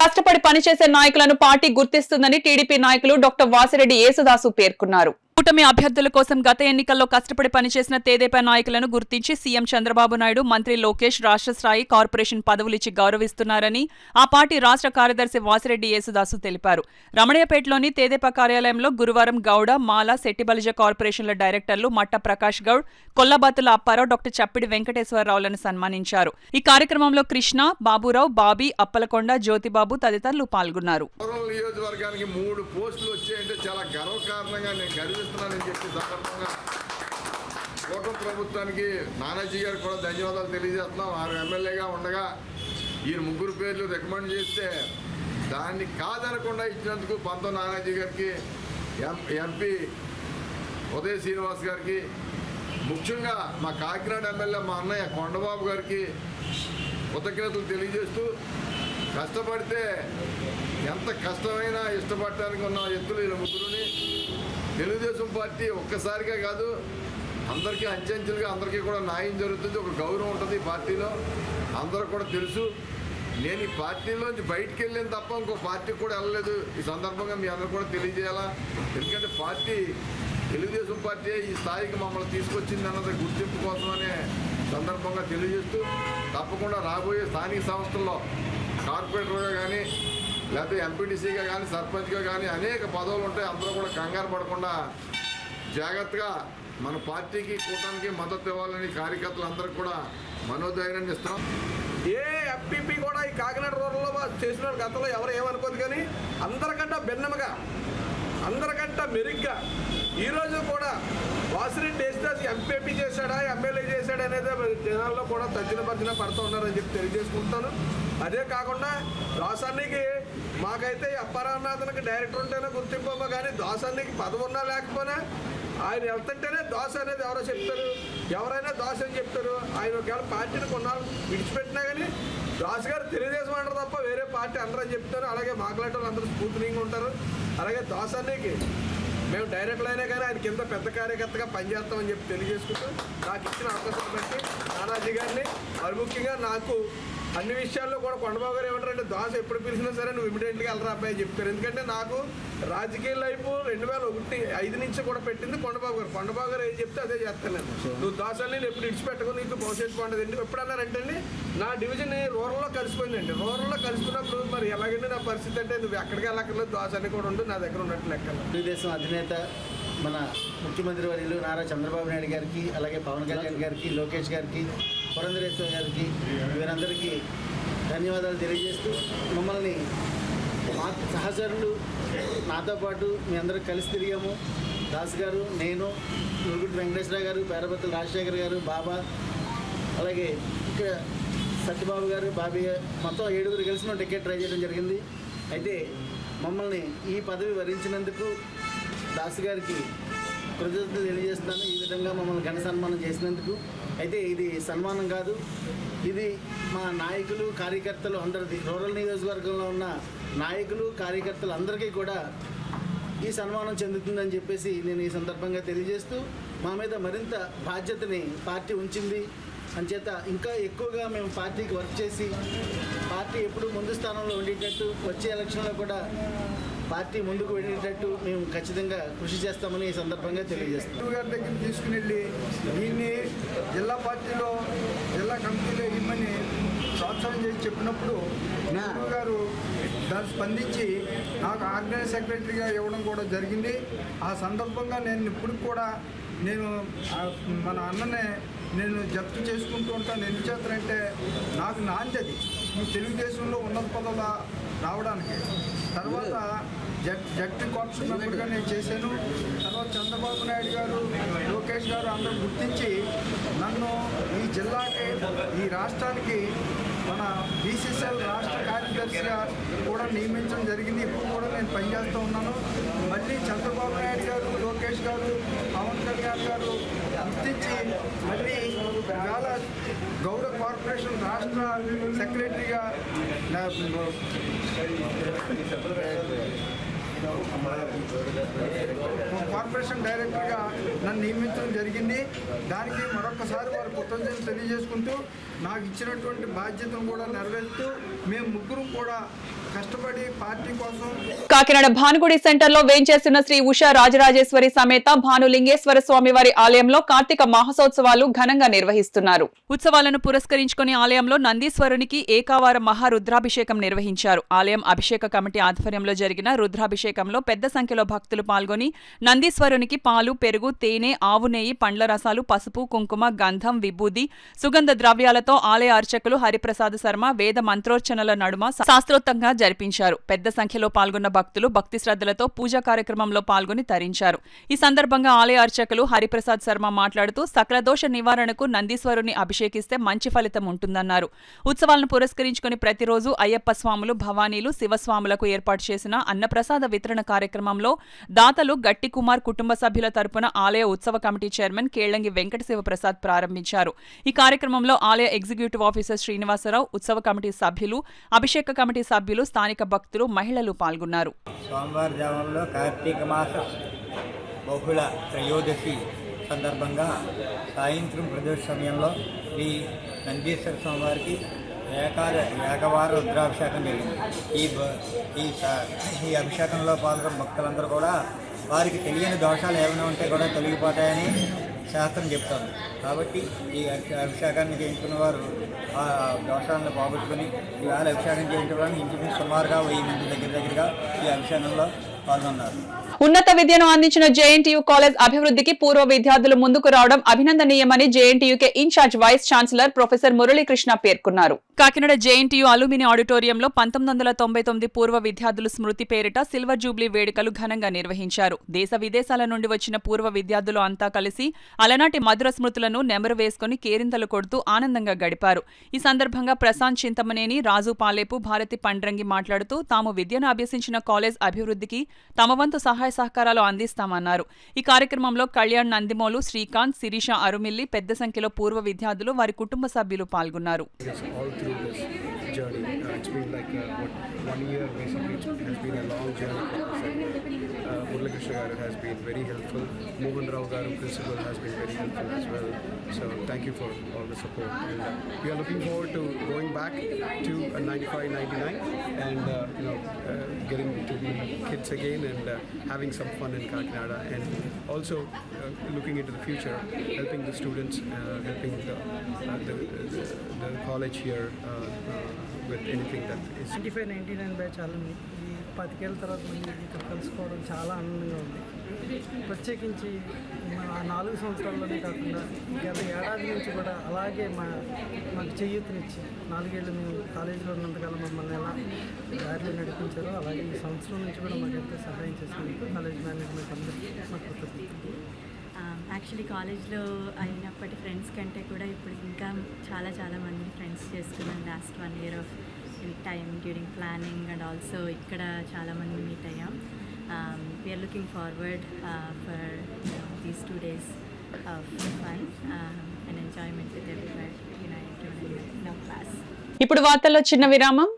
కష్టపడి పనిచేసే నాయకులను పార్టీ గుర్తిస్తుందని టీడీపీ నాయకులు డాక్టర్ వాసిరెడ్డి యేసుదాసు పేర్కొన్నారు. కూటమి అభ్యర్థుల కోసం గత ఎన్నికల్లో కష్టపడి పనిచేసిన తెదేపా నాయకులను గుర్తించి సీఎం చంద్రబాబు నాయుడు, మంత్రి లోకేష్ రాష్ట్ర స్థాయి కార్పొరేషన్ పదవులిచ్చి గౌరవిస్తున్నారని ఆ పార్టీ రాష్ట్ర కార్యదర్శి వాసిరెడ్డి యేసుదాసు తెలిపారు. రమణయ్యపేటలోని తెదేపా కార్యాలయంలో గురువారం గౌడ, మాల, శెట్టిబలిజ కార్పొరేషన్ల డైరెక్టర్లు మట్ట ప్రకాష్ గౌడ్, కొల్లబాతుల అప్పారావు, డాక్టర్ చప్పిడి వెంకటేశ్వరరావులను సన్మానించారు. ఈ కార్యక్రమంలో కృష్ణ, బాబురావు, బాబీ, అప్పలకొండ, జ్యోతిబాబు తదితరులు పాల్గొన్నారు. నియోజకవర్గానికి 3 పోస్టులు వచ్చాయంటే చాలా గర్వకారణంగా నేను గర్విస్తున్నానని చెప్పి సందర్భంగా కూటమి ప్రభుత్వానికి నానాజీ గారికి కూడా ధన్యవాదాలు తెలియజేస్తున్నాం. 6 ఎమ్మెల్యేగా ఉండగా ఈ 3 పేర్లు రికమెండ్ చేస్తే దాన్ని కాదనకుండా ఇచ్చినందుకు పంతో నానాజీ గారికి, ఎంపీ ఉదయ శ్రీనివాస్ గారికి, ముఖ్యంగా మా కాకినాడ ఎమ్మెల్యే మా అన్నయ్య కొండబాబు గారికి కృతజ్ఞతలు తెలియజేస్తూ, కష్టపడితే ఎంత కష్టమైనా ఇష్టపడటానికి ఉన్న ఎత్తులు ఈ 3ని తెలుగుదేశం పార్టీ ఒక్కసారిగా కాదు, అందరికీ అంచెంచెలుగా అందరికీ కూడా న్యాయం జరుగుతుంది, ఒక గౌరవం ఉంటుంది పార్టీలో. అందరూ కూడా తెలుసు. నేను ఈ పార్టీలోంచి బయటికి వెళ్ళిన తప్ప ఇంకో పార్టీకి కూడా వెళ్ళలేదు. ఈ సందర్భంగా మీ అందరూ కూడా తెలియజేయాలా. ఎందుకంటే పార్టీ తెలుగుదేశం పార్టీ ఈ స్థాయికి మమ్మల్ని తీసుకొచ్చింది అన్నది గుర్తింపు కోసమనే సందర్భంగా తెలియజేస్తూ, తప్పకుండా రాబోయే స్థానిక సంస్థల్లో కార్పొరేటర్గా కానీ, లేకపోతే ఎంపీటీసీగా కానీ, సర్పంచ్గా కానీ అనేక పదవులు ఉంటాయి. అందరూ కూడా కంగారు పడకుండా జాగ్రత్తగా మన పార్టీకి, కూటమికి మద్దతు ఇవ్వాలని కార్యకర్తలందరికీ కూడా మనోధైర్యాన్ని ఇస్తున్నాం. ఏ ఎంపీపీ కూడా ఈ కాకినాడ రూరల్లో చేసిన గతంలో ఎవరు ఏమనుకోదు, కానీ అందరికంటే భిన్నముగా, అందరికంటే మెరుగ్గా ఈరోజు కూడా వాసిరెడ్డి యేసుదాస్ ఎంపీపీ చేశాడా, ఎమ్మెల్యే చేశాడా అనేది జనాల్లో కూడా తర్జన పడుతూ ఉన్నారని చెప్పి తెలియజేసుకుంటాను. అదే కాకుండా దాసానికి మాకైతే అప్పారావునాథన్కి డైరెక్టర్ ఉంటేనే గుర్తింపు, కానీ దాసానికి పదవి ఉన్నా లేకపోయినా ఆయన వెళ్తుంటేనే దోశ అనేది ఎవరో చెప్తారు, ఎవరైనా దోశ అని చెప్తారు. ఆయన ఒకవేళ పార్టీని కొన్నాళ్ళు విడిచిపెట్టినా కానీ దాస్ గారు తెలుగుదేశం అంటారు తప్ప వేరే పార్టీ అందరని చెప్తారు. అలాగే మాట్లాడే వాళ్ళు అందరూ స్ఫూర్తిగా ఉంటారు. అలాగే దాసానికి మేము డైరెక్ట్లు అయినా కానీ ఆయన కింద పెద్ద కార్యకర్తగా పనిచేస్తామని చెప్పి తెలియజేసుకుంటూ, నాకు ఇచ్చిన అవకాశం బట్టి నానాజీ గారిని, మరి ముఖ్యంగా నాకు అన్ని విషయాల్లో కూడా కొండబాబు గారు ఏమంటారంటే, దోశ ఎప్పుడు పిలిచినా సరే నువ్వు ఇమీడియట్గా వెళ్ళరా అబ్బాయి చెప్తారు. ఎందుకంటే నాకు రాజకీయ లైఫ్ 2001-5 నుంచి కూడా పెట్టింది కొండబాబు గారు. కొండబాబు గారు ఏం చెప్తే అదే చేస్తాను నేను. నువ్వు దోశలు నేను ఎప్పుడు ఇడిచిపెట్టుకో, నీకు భవిష్యత్తు బాగుంటుంది. ఎప్పుడన్నారంటే నా డివిజన్ రూరల్లో కలిసిపోయిందండి. రూరల్లో కలిసిపోయినప్పుడు మరి ఎలాగంటే నా పరిస్థితి అంటే, నువ్వు ఎక్కడికి వెళ్ళక్కర్లేదు, దోశ అన్ని కూడా ఉండు, నా దగ్గర ఉన్నట్టు లెక్కలు. తెలుగుదేశం అధినేత మన ముఖ్యమంత్రి వర్యులు నారా చంద్రబాబు నాయుడు గారికి, అలాగే పవన్ కళ్యాణ్ గారికి, లోకేష్ గారికి, పురంధరేశ్వర గారికి, వీరందరికీ ధన్యవాదాలు తెలియజేస్తూ, మమ్మల్ని మా సహచరులు నాతో పాటు మీ అందరూ కలిసి తిరిగాము. దాస్ గారు, నేను, నురుగుటి వెంకటేశ్వర గారు, పేరబత్తుల రాజశేఖర్ గారు, బాబా, అలాగే ఇక్కడ సత్యబాబు గారు, బాబీ మొత్తం 7 కలిసి మేము టికెట్ ట్రై చేయడం జరిగింది. అయితే మమ్మల్ని ఈ పదవి వరించినందుకు దాస్ గారికి కృతజ్ఞతలు తెలియజేస్తున్నాను. ఈ విధంగా మమ్మల్ని ఘన సన్మానం చేసినందుకు. అయితే ఇది సన్మానం కాదు, ఇది మా నాయకులు, కార్యకర్తలు అందరిది, రూరల్ నియోజకవర్గంలో ఉన్న నాయకులు, కార్యకర్తలు అందరికీ కూడా ఈ సన్మానం చెందుతుందని చెప్పేసి నేను ఈ సందర్భంగా తెలియజేస్తూ, మా మీద మరింత బాధ్యతని పార్టీ ఉంచింది. అంచేత ఇంకా ఎక్కువగా మేము పార్టీకి వర్క్ చేసి పార్టీ ఎప్పుడు ముందు స్థానంలో ఉండేటట్టు, వచ్చే ఎలక్షన్లో కూడా పార్టీ ముందుకు వెళ్ళేటట్టు మేము ఖచ్చితంగా కృషి చేస్తామని ఈ సందర్భంగా తెలియజేస్తాం. గారి దగ్గర తీసుకుని వెళ్ళి దీన్ని జిల్లా పార్టీలో, జిల్లా కమిటీలో ఇమ్మని ప్రోత్సాహం చేసి చెప్పినప్పుడు నెహ్రూ గారు దాన్ని స్పందించి నాకు ఆర్గనైజ్ సెక్రటరీగా ఇవ్వడం కూడా జరిగింది. ఆ సందర్భంగా నేను ఇప్పుడు కూడా మన అన్ననే నేను జప్తు చేసుకుంటూ ఉంటాను. ఎందుచేతంటే నాకు నాంది అది ఈ తెలుగుదేశంలో ఉన్నత పదవుల రావడానికి. తర్వాత జడ్పీ కోఆప్షన్ మెంబర్గా నేను చేశాను. తర్వాత చంద్రబాబు నాయుడు గారు, లోకేష్ గారు అందరూ గుర్తించి నన్ను ఈ జిల్లాకి, ఈ రాష్ట్రానికి మన బీసీసీఎల్ రాష్ట్ర కార్యదర్శిగా కూడా నియమించడం జరిగింది. ఇప్పుడు కూడా నేను పనిచేస్తూ ఉన్నాను. మళ్ళీ చంద్రబాబు నాయుడు గారు, లోకేష్ గారు, పవన్ కళ్యాణ్ గారు గుర్తించి మళ్ళీ ఇవాళ గౌరవ కార్పొరేషన్ రాష్ట్ర సెక్రటరీగా, కార్పొరేషన్ డైరెక్టర్గా నన్ను నియమించడం జరిగింది. దానికి మరొకసారి వారి కృతజ్ఞతలు తెలియజేసుకుంటూ, నాకు ఇచ్చినటువంటి బాధ్యతను కూడా నెరవేరుస్తూ మేము ముగ్గురు కూడా కష్టపడి పార్టీ కోసం. కాకినాడ భానుగుడి సెంటర్లో వేంచేస్తున్న శ్రీ ఉషా రాజరాజేశ్వరి సమేత భానులింగేశ్వర స్వామి వారి ఆలయంలో కార్తీక మహోత్సవాలు ఘనంగా నిర్వహిస్తున్నారు. ఉత్సవాలను పురస్కరించుకుని ఆలయంలో నందీశ్వరునికి ఏకావార మహారుద్రాభిషేకం నిర్వహించారు. ఆలయం అభిషేక కమిటీ ఆధ్వర్యంలో జరిగిన రుద్రాభిషేకంలో పెద్ద సంఖ్యలో భక్తులు పాల్గొని నందీశ్వరునికి పాలు, పెరుగు, తేనె, ఆవు నెయ్యి, పండ్ల రసాలు, పసుపు, కుంకుమ, గంధం, విభూది, సుగంధ ద్రవ్యాలతో ఆలయ అర్చకులు హరిప్రసాద్ శర్మ వేద మంత్రోచ్చనల నడుమ శాస్త్రోక్తంగా జరిపించారు. పెద్ద సంఖ్యలో పాల్గొన్న భక్తులు భక్తి శ్రద్ధలతో పూజా కార్యక్రమంలో పాల్గొని తరించారు. ఈ సందర్భంగా ఆలయ అర్చకులు హరిప్రసాద్ శర్మ మాట్లాడుతూ సకల దోష నివారణకు నందీశ్వరుని అభిషేకిస్తే మంచి ఫలితం ఉంటుందన్నారు. ఉత్సవాలను పురస్కరించుకుని ప్రతిరోజు అయ్యప్ప స్వాములు, భవానీలు, శివస్వాములకు ఏర్పాటు చేసిన అన్నప్రసాద వితరణ కార్యక్రమంలో దాతలు గట్టి కుమార్ కుటుంబ సభ్యుల తరపున ఆలయ ఉత్సవ కమిటీ చైర్మన్ కేళ్లంగి వెంకట శివప్రసాద్ ప్రారంభించారు. ఈ కార్యక్రమంలో ఆలయ ఎగ్జిక్యూటివ్ ఆఫీసర్ శ్రీనివాసరావు, ఉత్సవ కమిటీ సభ్యులు, అభిషేక కమిటీ సభ్యులు, స్థానిక భక్తులు, మహిళలు పాల్గొన్నారు. సోమవారం జామంలో కార్తీక మాస బహుళ త్రయోదశి సందర్భంగా సాయంత్రం ప్రదోష సమయంలో శ్రీ నందీశ్వర స్వామివారికి ఏకవార రుద్రాభిషేకం జరిగింది. ఈ అభిషేకంలో పాల్గొన్న భక్తులందరూ కూడా వారికి తెలియని దోషాలు ఏమైనా ఉంటే కూడా తొలగిపోతాయని శాస్త్రం చెప్తారు. కాబట్టి ఈ అభిషేకాన్ని చేయించుకున్న వారు ఆ దోషాలను పోగొట్టుకుని ఈవేళ అభిషేకం చేయించడానికి ఇంచుమించు సుమారుగా 1000 మంది దగ్గరగా ఈ అభిషేకంలో పాల్గొన్నారు. ఉన్నత విద్యను అందించిన జేఎన్టీయూ కాలేజ్ అభివృద్ధికి పూర్వ విద్యార్థులు ముందుకు రావడం అభినందనీయమని JNTUK in-charge vice chancellor professor Muralikrishna పేర్కొన్నారు. కాకినాడ జేఎన్టీయూ అలుమిని ఆడిటోరియంలో 1999 పూర్వ విద్యార్థులు స్మృతి పేరిట సిల్వర్ జూబ్లీ వేడుకలు ఘనంగా నిర్వహించారు. దేశ విదేశాల నుండి వచ్చిన పూర్వ విద్యార్థులు అంతా కలిసి అలనాటి మధుర స్మృతులను నెమరు వేసుకుని కేరింతలు కొడుతూ ఆనందంగా గడిపారు. ఈ సందర్భంగా ప్రశాంత్ చింతమనేని, రాజు పాలేపు, భారతి పండ్రంగి మాట్లాడుతూ తాము విద్యను అభ్యసించిన కాలేజ్ అభివృద్ధికి తమ వంతు సహాయ సహకారాలు అందిస్తామన్నారు. ఈ కార్యక్రమంలో కళ్యాణ్ నందిమోలు, శ్రీకాంత్, శిరీష అరుమిల్లి, పెద్ద సంఖ్యలో పూర్వ విద్యార్థులు, వారి కుటుంబ సభ్యులు పాల్గొన్నారు. Muralkrishna garu has been very helpful. Mohan Rao garu, principal, has been very helpful as well. So thank you for all the support. And we are looking forward to going back to 95-99 and getting to be kids again and having some fun in Kakinada, and also looking into the future, helping the students, helping the college here with anything that is. 95-99 batch alumni. 10 ఏళ్ళ తర్వాత మళ్ళీ ఇక్కడ కలుసుకోవడం చాలా ఆనందంగా ఉంది. ప్రత్యేకించి మన 4 సంవత్సరాల్లోనే కాకుండా గత ఏడాది నుంచి కూడా అలాగే మాకు చేయూతనిచ్చి 4 ఏళ్ళు మేము కాలేజీలో ఉన్నంతకాలం మమ్మల్ని ఎలా దారిలో నడిపించారో అలాగే ఈ సంవత్సరం నుంచి కూడా మాకు ఎంతో సహాయం చేసినందుకు కాలేజ్ మేనేజ్మెంట్ అందరికీ మాకు కృతజ్ఞతలు. యాక్చువల్లీ కాలేజ్లో అయినప్పటి ఫ్రెండ్స్ కంటే కూడా ఇప్పుడు ఇంకా చాలా మంది ఫ్రెండ్స్ చేసుకున్నాను last 1 year of time during planning and also ఇక్కడ చాలామంది మీట్ అయ్యాం. We are looking forward for these 2 days of fun and enjoyment with everybody in our class. ఇప్పుడు వార్తల్లో చిన్న విరామం.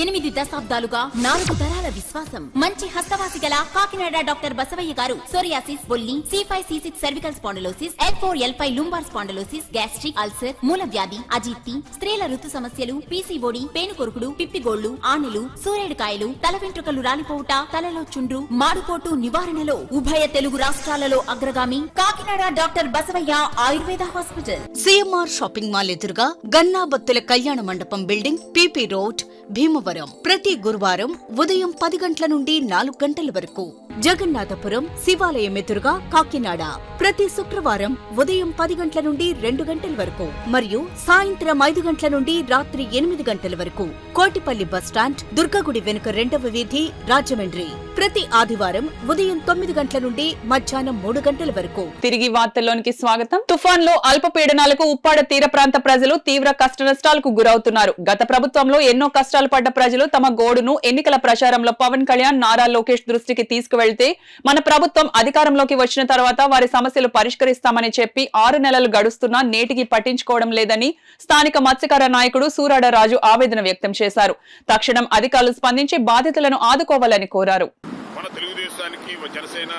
8 దశాబ్దాలుగా 4 తరాల విశ్వాసం. మంచి హస్తవాసి గల కాకినాడ డాక్టర్ బసవయ్య గారు సోరియాసిస్, బొల్లి, C5C6 cervical spondylosis, L4L5 lumbar spondylosis, gastric ulcer, మూలవ్యాధి, అజీర్తి, స్త్రీల ఋతు సమస్యలు, పీసీఓడి, పేనుకొరుకుడు, పిప్పిగోళ్లు, ఆనెలు, సూరేడుకాయలు, తల వెంట్రుకలు రాలిపోవుట, తలలో చుండ్రు, మాడుకోటు నివారణలో ఉభయ తెలుగు రాష్ట్రాలలో అగ్రగామి Kakinada doctor Basavaiah Ayurveda hospital. CMR shopping mall ఎదురుగా Gannabathula Kalyana Mandapam building, PP road, Bhimavaram. ప్రతి గురువారం ఉదయం 10 గంటల నుండి 4 గంటల వరకు. జగన్నాథపురం శివాలయం ఎదురుగా కాకినాడ ప్రతి శుక్రవారం ఉదయం 10 గంటల నుండి 2 గంటల వరకు మరియు సాయంత్రం 5 గంటల నుండి రాత్రి 8 గంటల వరకు. కోటిపల్లి బస్టాండ్, దుర్గగుడి వెనుక 2వ వీధి, రాజమండ్రి ప్రతి ఆదివారం ఉదయం 9 గంటల నుండి మధ్యాహ్నం 3 గంటల వరకు. తిరిగి వార్తల్లోనికి స్వాగతం. తుఫాన్లో అల్పపీడనాలకు ఉప్పాడ తీర ప్రాంత ప్రజలు తీవ్ర కష్టనష్టాలకు గురవుతున్నారు. గత ప్రభుత్వంలో ఎన్నో కష్టాలు పడ్డ ప్రజలు తమ గోడును ఎన్నికల ప్రచారంలో పవన్ కళ్యాణ్, నారా లోకేష్ దృష్టికి తీసుకువెళ్తే మన ప్రభుత్వం అధికారంలోకి వచ్చిన తర్వాత వారి సమస్యలు పరిష్కరిస్తామని చెప్పి 6 నెలలు గడుస్తున్నా నేటికి పట్టించుకోవడం లేదని స్థానిక మత్స్యకార నాయకుడు సూరాడ రాజు ఆవేదన వ్యక్తం చేశారు. తక్షణం అధికారులు స్పందించి బాధితులను ఆదుకోవాలని కోరారు. మన తెలుగుదేశానికి, జనసేన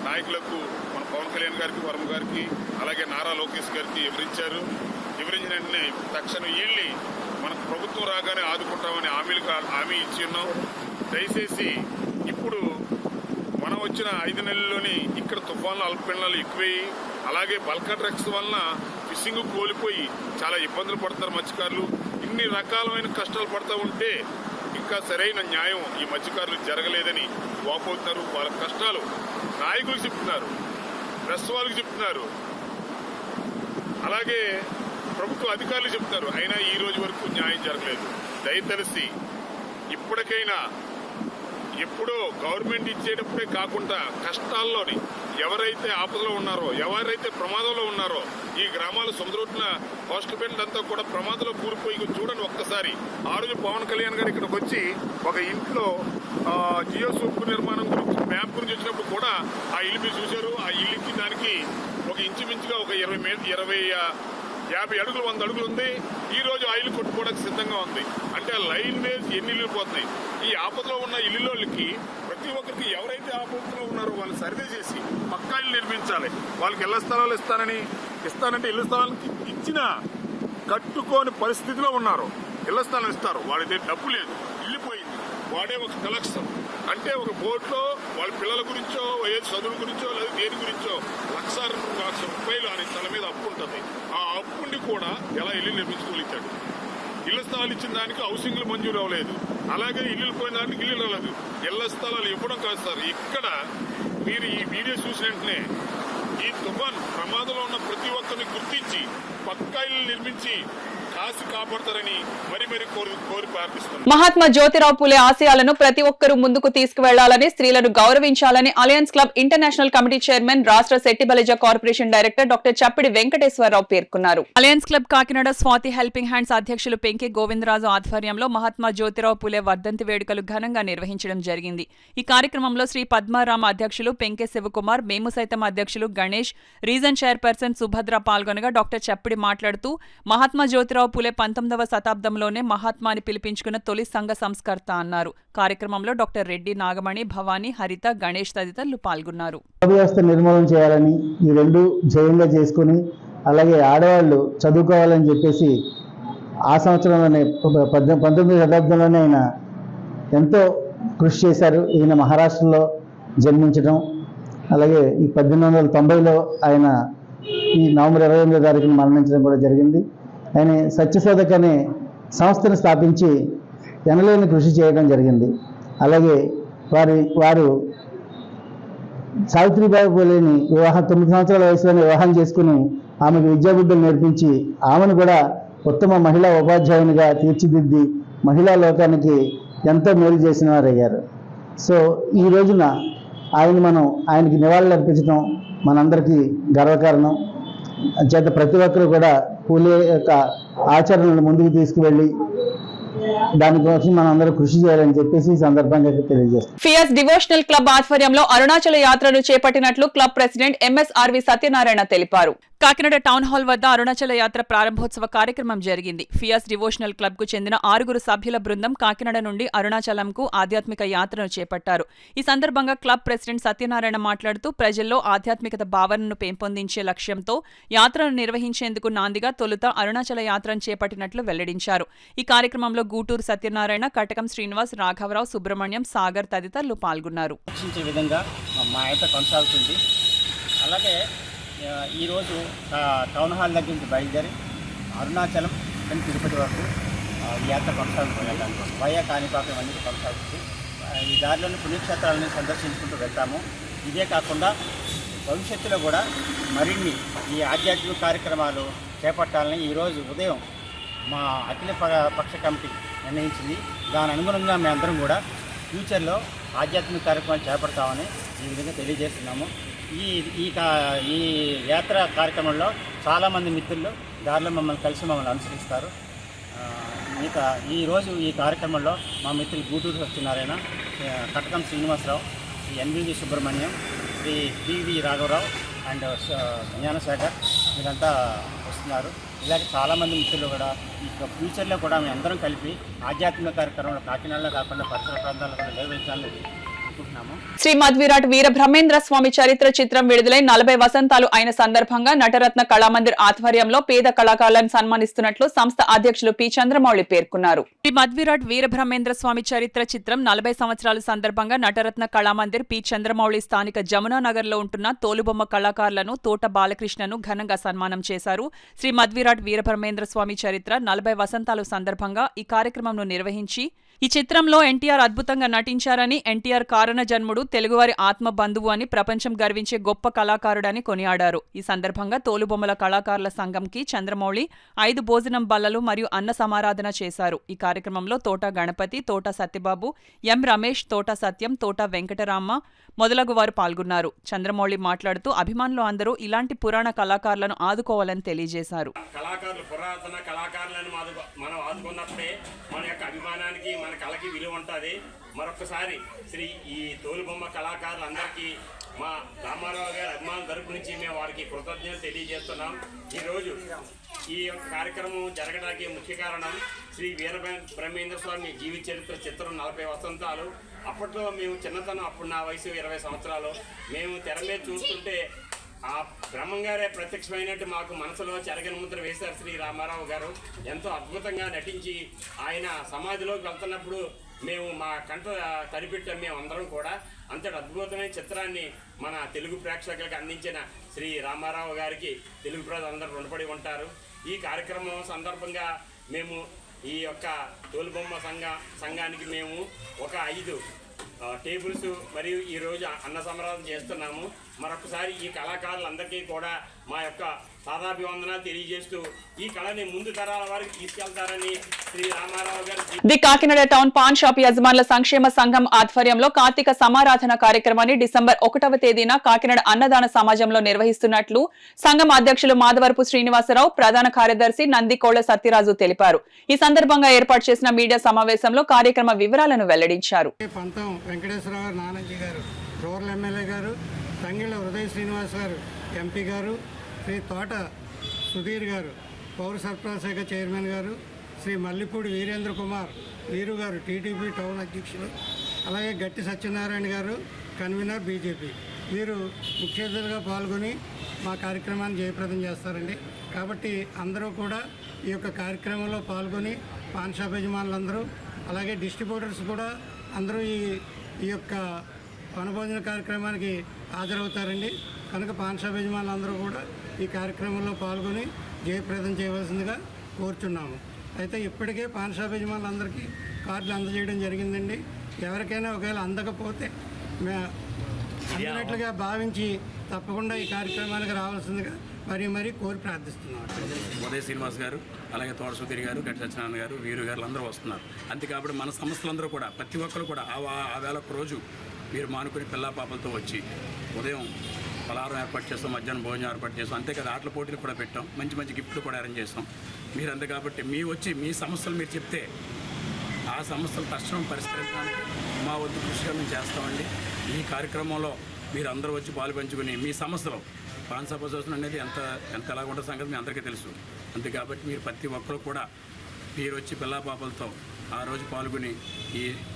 నాయకులకు, మన పవన్ కళ్యాణ్ గారికి, వర్మ గారికి, అలాగే నారా లోకేష్ గారికి వివరించిన వెంటనే తక్షణం వెళ్ళి మన ప్రభుత్వం రాగానే ఆదుకుంటామని హామీ ఇచ్చి ఉన్నాం. దయచేసి ఇప్పుడు మనం వచ్చిన 5 నెలల్లోని ఇక్కడ తుఫాన్లు, అల్పపీడనాలు ఎక్కువయ్యి, అలాగే బల్క్ డ్రగ్స్ వలన ఫిషింగ్ కోల్పోయి చాలా ఇబ్బందులు పడతారు మత్స్యకారులు. ఇన్ని రకాలమైన కష్టాలు పడతా ఉంటే ఇంకా సరైన న్యాయం ఈ మత్స్యకారులు జరగలేదని వాపోతున్నారు. వాళ్ళ కష్టాలు నాయకులకు చెప్తున్నారు, ప్రెస్ వాళ్ళకి చెప్తున్నారు, అలాగే ప్రభుత్వ అధికారులు చెప్తారు. అయినా ఈ రోజు వరకు న్యాయం జరగలేదు. దయతలిసి ఇప్పటికైనా ఎప్పుడో గవర్నమెంట్ ఇచ్చేటప్పుడే కాకుండా కష్టాల్లోని ఎవరైతే ఆపదలో ఉన్నారో, ఎవరైతే ప్రమాదంలో ఉన్నారో, ఈ గ్రామాల సముద్రొట్టున కోస్టల్ బెల్ట్ అంతా కూడా ప్రమాదంలో కూలిపోయి చూడండి ఒక్కసారి. ఆ రోజు పవన్ కళ్యాణ్ గారు ఇక్కడికి వచ్చి ఒక ఇంట్లో జియో సూప్ నిర్మాణం గురించి, మ్యాప్ గురించి వచ్చినప్పుడు కూడా ఆ ఇల్లు మీరు చూశారు. ఆ ఇల్లుకి దానికి ఒక ఇంచుమించుగా ఒక 50 అడుగులు 100 అడుగులు ఉంది. ఈ రోజు ఆ ఇల్లు కొట్టుకోవడానికి సిద్ధంగా ఉంది. అంటే ఆ లైన్ వేసి ఎన్ని ఇల్లు పోతున్నాయి. ఈ ఆపదలో ఉన్న ఇల్లులోకి ప్రతి ఒక్కరికి ఎవరైతే ఆపదలో ఉన్నారో వాళ్ళు సర్వే చేసి పక్కా ఇల్లు నిర్మించాలి. వాళ్ళకి ఇళ్ల స్థలాలు ఇస్తానంటే ఇళ్ల స్థలానికి ఇచ్చిన కట్టుకోని పరిస్థితిలో ఉన్నారు. ఇళ్ల స్థలం ఇస్తారు, వాళ్ళ దగ్గర డబ్బు లేదు, ఇల్లు పోయింది, వాడే ఒక కలెక్షన్. అంటే ఒక బోట్లో వాళ్ళ పిల్లల గురించో, చదువుల గురించో, లేదా దేని గురించో 1,00,000 రూపాయలు ఆయన తల మీద అప్పు ఉంటుంది. ఆ అప్పుండి కూడా ఎలా ఇల్లు నిర్మించుకోగలిగాడు. ఇళ్ల స్థలాలు ఇచ్చిన దానికి హౌసింగ్లు మంజూరు అవ్వలేదు, అలాగే ఇల్లులు పోయిన దానికి ఇల్లు రాలేదు. ఇళ్ల స్థలాలు ఇవ్వడం కాదు సార్. ఇక్కడ మీరు ఈ వీడియో చూసిన వెంటనే ఈ తుఫాన్ ప్రమాదంలో ఉన్న ప్రతి ఒక్కరిని గుర్తించి పక్కా ఇల్లు నిర్మించి కాసి కాపాడతారని మరి కోరి ప్రార్థిస్తున్నాను. మహాత్మా జ్యోతిరావు పూలే ఆశయాలను ప్రతి ఒక్కరూ ముందుకు తీసుకువెళ్లాలని, స్త్రీలను గౌరవించాలని alliance club international committee chairman, రాష్ట్ర సెట్టిబలిజ కార్పొరేషన్ డైరెక్టర్ డాక్టర్ చప్పిడి వెంకటేశ్వరరావు పేర్కొన్నారు. Alliance club Kakinada Swathi helping hands అధ్యక్షులు పెంకే గోవిందరాజు ఆధ్వర్యంలో మహాత్మా జ్యోతిరావు పూలే వర్ధంతి వేడుకలు ఘనంగా నిర్వహించడం జరిగింది. ఈ కార్యక్రమంలో శ్రీ పద్మారామ అధ్యక్షులు పెంకే శివకుమార్, మేము సైతం అధ్యక్షులు గణేష్, రీజన్ చైర్పర్సన్ సుభద్ర పాల్గొనగా డాక్టర్ చప్పిడి మాట్లాడుతూ మహాత్మా జ్యోతిరావు పూలే 19వ శతాబ్దంలోనే మహాత్మాని పిలిపించుకున్న తొలి సంఘ సంస్కర్త అన్నారు. కార్యక్రమంలో డాక్టర్ రెడ్డి, నాగమణి, భవానీ, హరిత, గణేష్ తదితరులు పాల్గొన్నారు. వ్యవస్థ నిర్మూలన చేయాలని ఈ 2 జయంగా చేసుకుని, అలాగే ఆడవాళ్ళు చదువుకోవాలని చెప్పేసి ఆ సంవత్సరంలోనే 19వ శతాబ్దంలోనే ఆయన ఎంతో కృషి చేశారు. ఈయన మహారాష్ట్రలో జన్మించడం, అలాగే ఈ 1890లో ఆయన ఈ నవంబర్ 28వ తారీఖున మరణించడం కూడా జరిగింది. ఆయన సత్యశోధక్ అనే సంస్థను స్థాపించి ఎనలేని కృషి చేయడం జరిగింది. అలాగే వారు సావిత్రిబాయి పూలేని 9 సంవత్సరాల వయసులోనే వివాహం చేసుకుని ఆమెకు విద్యాబుద్ధులు నేర్పించి ఆమెను కూడా ఉత్తమ మహిళా ఉపాధ్యాయునిగా తీర్చిదిద్ది మహిళా లోకానికి ఎంతో మేలు చేసిన వారయ్యారు. సో ఈ రోజున ఆయనకి నివాళులు అర్పించడం మనందరికీ గర్వకారణం. చేత ప్రతి ఒక్కరు కూడా పూలే యొక్క ఆచరణను ముందుకు తీసుకువెళ్ళి దానికోసం మనం అందరూ కృషి చేయాలని చెప్పేసి ఈ సందర్భంగా తెలియజేస్తాం. ఫియస్ డివోషనల్ క్లబ్ ఆధ్వర్యంలో అరుణాచల యాత్రను చేపట్టినట్లు క్లబ్ ప్రెసిడెంట్ ఎంఎస్ఆర్వి సత్యనారాయణ తెలిపారు. కాకినాడ టౌన్ హాల్ వద్ద అరుణాచల యాత్ర ప్రారంభోత్సవ కార్యక్రమం జరిగింది. ఫియాస్ డివోషనల్ క్లబ్ కు చెందిన 6 సభ్యుల బృందం కాకినాడ నుండి అరుణాచలంకు ఆధ్యాత్మిక యాత్రను చేపట్టారు. ఈ సందర్భంగా క్లబ్ ప్రెసిడెంట్ సత్యనారాయణ మాట్లాడుతూ ప్రజల్లో ఆధ్యాత్మికత భావనను పెంపొందించే లక్ష్యంతో యాత్రను నిర్వహించేందుకు నాందిగా తొలుత అరుణాచల యాత్రను చేపట్టినట్లు వెల్లడించారు. ఈ కార్యక్రమంలో గూటూరు సత్యనారాయణ, కటకం శ్రీనివాస్, రాఘవరావు, సుబ్రహ్మణ్యం, సాగర్ తదితరులు పాల్గొన్నారు. అలాగే ఈరోజు టౌన్ హాల్ దగ్గర నుంచి బయలుదేరి అరుణాచలం తిరుపతి వరకు ఈ యాత్ర కొనసాగుతుంది. వయా కాణిపాకం అనేది కొనసాగుతుంది. ఈ దారిలోని పుణ్యక్షేత్రాలను సందర్శించుకుంటూ వెళ్తాము. ఇదే కాకుండా భవిష్యత్తులో కూడా మరిన్ని ఈ ఆధ్యాత్మిక కార్యక్రమాలు చేపట్టాలని ఈరోజు ఉదయం మా అఖిల పక్ష కమిటీ నిర్ణయించింది. దాని అనుగుణంగా మేమందరం కూడా ఫ్యూచర్లో ఆధ్యాత్మిక కార్యక్రమాలు చేపడతామని ఈ విధంగా తెలియజేస్తున్నాము. ఈ యాత్ర కార్యక్రమంలో చాలామంది మిత్రులు దారిలో మమ్మల్ని అనుసరిస్తారు. ఇంకా ఈరోజు ఈ కార్యక్రమంలో మా మిత్రులు గూటూరు సత్యనారాయణ, కటకం శ్రీనివాసరావు, శ్రీ ఎన్వివి సుబ్రహ్మణ్యం, శ్రీ పివి రాఘవరావు అండ్ జ్ఞానశేఖర్ వీరంతా వస్తున్నారు. ఇలాగే చాలామంది మిత్రులు కూడా ఈ ఫ్యూచర్లో కూడా మేము అందరం కలిపి ఆధ్యాత్మిక కార్యక్రమంలో కాకినాడలో కాకుండా పరిసర ప్రాంతాల్లో కూడా నిర్వహించాలని అనుకుంటున్నాము. శ్రీ మధ్విరాట్ వీర బ్రహ్మేంద్ర స్వామి చరిత్ర చిత్రం విడుదలై 40 వసంతాలు అయిన సందర్భంగా నటరత్న కళామందిర్ ఆధ్వర్యంలో పేద కళాకారులను సన్మానిస్తున్నట్లు సంస్థ అధ్యక్షులు పి చంద్రమౌళి పేర్కొన్నారు. శ్రీ మధ్విరాట్ వీర బ్రహ్మేంద్ర స్వామి చరిత్ర చిత్రం 40 సంవత్సరాల సందర్భంగా నటరత్న కళామందిర్ పి చంద్రమౌళి స్థానిక జమునానగర్ లో ఉంటున్న తోలుబొమ్మ కళాకారులను తోట బాలకృష్ణను ఘనంగా సన్మానం చేశారు. శ్రీ మధ్విరాట్ వీర బ్రహ్మేంద్ర స్వామి చరిత్ర 40 వసంతాలు సందర్భంగా ఈ కార్యక్రమంను నిర్వహించి ఈ చిత్రంలో ఎన్టీఆర్ అద్భుతంగా నటించారని, ఎన్టీఆర్ కారణ జన్ముడు, తెలుగువారి ఆత్మ బంధువు అని ప్రపంచం గర్వించే గొప్ప కళాకారుడని కొనియాడారు. ఈ సందర్భంగా తోలుబొమ్మల కళాకారుల సంఘంకి చంద్రమౌళి 5 భోజనం బల్లలు మరియు అన్న సమారాధన చేశారు. ఈ కార్యక్రమంలో తోట గణపతి, తోట సత్యబాబు, ఎం రమేష్, తోట సత్యం, తోట వెంకటరామ మొదలగు వారు పాల్గొన్నారు. చంద్రమౌళి మాట్లాడుతూ అభిమానులు అందరూ ఇలాంటి పురాణ కళాకారులను ఆదుకోవాలని తెలియజేశారు. కళాకారులు పురాతన కళాకారులను మనం ఆదుకున్నప్పుడే మన యొక్క అభిమానానికి, మన కళకి విలువ ఉంటుంది. మరొకసారి శ్రీ ఈ తోలుబొమ్మ కళాకారులందరికీ మా రామారావు గారి అభిమానుల తరపు నుంచి మేము వారికి కృతజ్ఞతలు తెలియజేస్తున్నాం. ఈరోజు ఈ యొక్క కార్యక్రమం జరగడానికి ముఖ్య కారణం శ్రీ వీర బ్రహ్మేంద్ర స్వామి జీవిత చరిత్ర చిత్రం 40 వసంతాలు. అప్పట్లో మేము చిన్నతనం, అప్పుడు నా వయసు 20 సంవత్సరాలు. మేము తెర మీద చూస్తుంటే ఆ బ్రహ్మంగారే ప్రత్యక్షమైనట్టు మాకు మనసులో చెరగని ముద్ర వేశారు శ్రీ రామారావు గారు. ఎంతో అద్భుతంగా నటించి ఆయన సమాధిలోకి వెళ్తున్నప్పుడు మేము మా కంట తడిపెట్టాం. మేము అందరం కూడా అంతటి అద్భుతమైన చిత్రాన్ని మన తెలుగు ప్రేక్షకులకు అందించిన శ్రీ రామారావు గారికి తెలుగు ప్రజలందరూ రుణపడి ఉంటారు. ఈ కార్యక్రమం సందర్భంగా మేము ఈ యొక్క తోలుబొమ్మ సంఘానికి మేము ఒక 5 టేబుల్స్ మరియు ఈరోజు అన్న సమారాధన చేస్తున్నాము. మరొకసారి ఈ కళాకారులందరికీ కూడా మా యొక్క సాదాభివందనాలు తెలియజేస్తూ ఈ కళని ముందు తరాల వారికి తీసుకెళ్తారని శ్రీ రామారావు గారు. The Kakinada town pan shop యజమానుల సంక్షేమ సంఘం ఆధ్వర్యంలో కార్తీక సమారాధన కార్యక్రమాన్ని డిసెంబర్ 1వ తేదీన కాకినాడ అన్నదాన సమాజంలో నిర్వహిస్తున్నట్లు సంఘం అధ్యక్షులు మాధవరపు శ్రీనివాసరావు, ప్రధాన కార్యదర్శి నందికోళ్ల సత్యరాజు తెలిపారు. ఈ సందర్భంగా ఏర్పాటు చేసిన మీడియా సమావేశంలో కార్యక్రమ వివరాలను వెల్లడించారు. వెంకటేశ్వరరావు నానాజీ గారు, రూరల్ ఎమ్మెల్యే గారు, తంగిళ్ళ హృదయ శ్రీనివాస్ గారు ఎంపీ గారు, శ్రీ తోట సుధీర్ గారు పౌర సరఫరా శాఖ చైర్మన్ గారు, శ్రీ మల్లిపూడి వీరేంద్ర కుమార్ వీరు గారు టీడీపీ టౌన్ అధ్యక్షులు, అలాగే గట్టి సత్యనారాయణ గారు కన్వీనర్ బీజేపీ, వీరు ముఖ్య అతిథులుగా పాల్గొని మా కార్యక్రమాన్ని జయప్రదం చేస్తారండి. కాబట్టి అందరూ కూడా ఈ యొక్క కార్యక్రమంలో పాల్గొని పాన్ షాప్ యజమానులందరూ అలాగే డిస్ట్రిబ్యూటర్స్ కూడా అందరూ ఈ యొక్క వనభోజన కార్యక్రమానికి హాజరవుతారండి. కనుక పాన్ షాప్ యజమానులందరూ కూడా ఈ కార్యక్రమంలో పాల్గొని జయప్రదం చేయవలసిందిగా కోరుచున్నాము. అయితే ఇప్పటికే పాన్ షాప్ యజమానులందరికీ కార్డులు అందజేయడం జరిగిందండి. ఎవరికైనా ఒకవేళ అందకపోతే అందినట్లుగా భావించి తప్పకుండా ఈ కార్యక్రమానికి రావాల్సిందిగా మరీ కోరి ప్రార్థిస్తున్నాం. ఉదయ శ్రీనివాస్ గారు, అలాగే తోట సుధీర్ గారు, గట్టి సత్యనారాయణ గారు, వీరు గారు అందరూ వస్తున్నారు. అంతే కాబట్టి మన సంస్థలందరూ కూడా ప్రతి ఒక్కరు కూడా ఆ వేళ రోజు మీరు మానుకుని పిల్లా పాపలతో వచ్చి ఉదయం పలహారం ఏర్పాటు చేస్తాం, మధ్యాహ్నం భోజనం ఏర్పాటు చేస్తాం, అంతేకాదు ఆటల పోటీలు కూడా పెట్టాం, మంచి మంచి గిఫ్ట్లు కూడా అరేంజ్ చేస్తాం. మీరు అంతే కాబట్టి వచ్చి మీ సమస్యలు మీరు చెప్తే ఆ సమస్యలు తక్షణం పరిష్కరించడానికి మా వద్ద కృషిగా మేము చేస్తామండి. ఈ కార్యక్రమంలో మీరు అందరూ వచ్చి పాలు పంచుకుని మీ సమస్యలు పాన్సప్ అసోసియేషన్ అనేది ఎంత ఎలాగుంటే సంగతి మీ అందరికీ తెలుసు. అంతే కాబట్టి మీరు ప్రతి ఒక్కరు కూడా మీరు వచ్చి పిల్లా పాపలతో ఆ రోజు పాల్గొని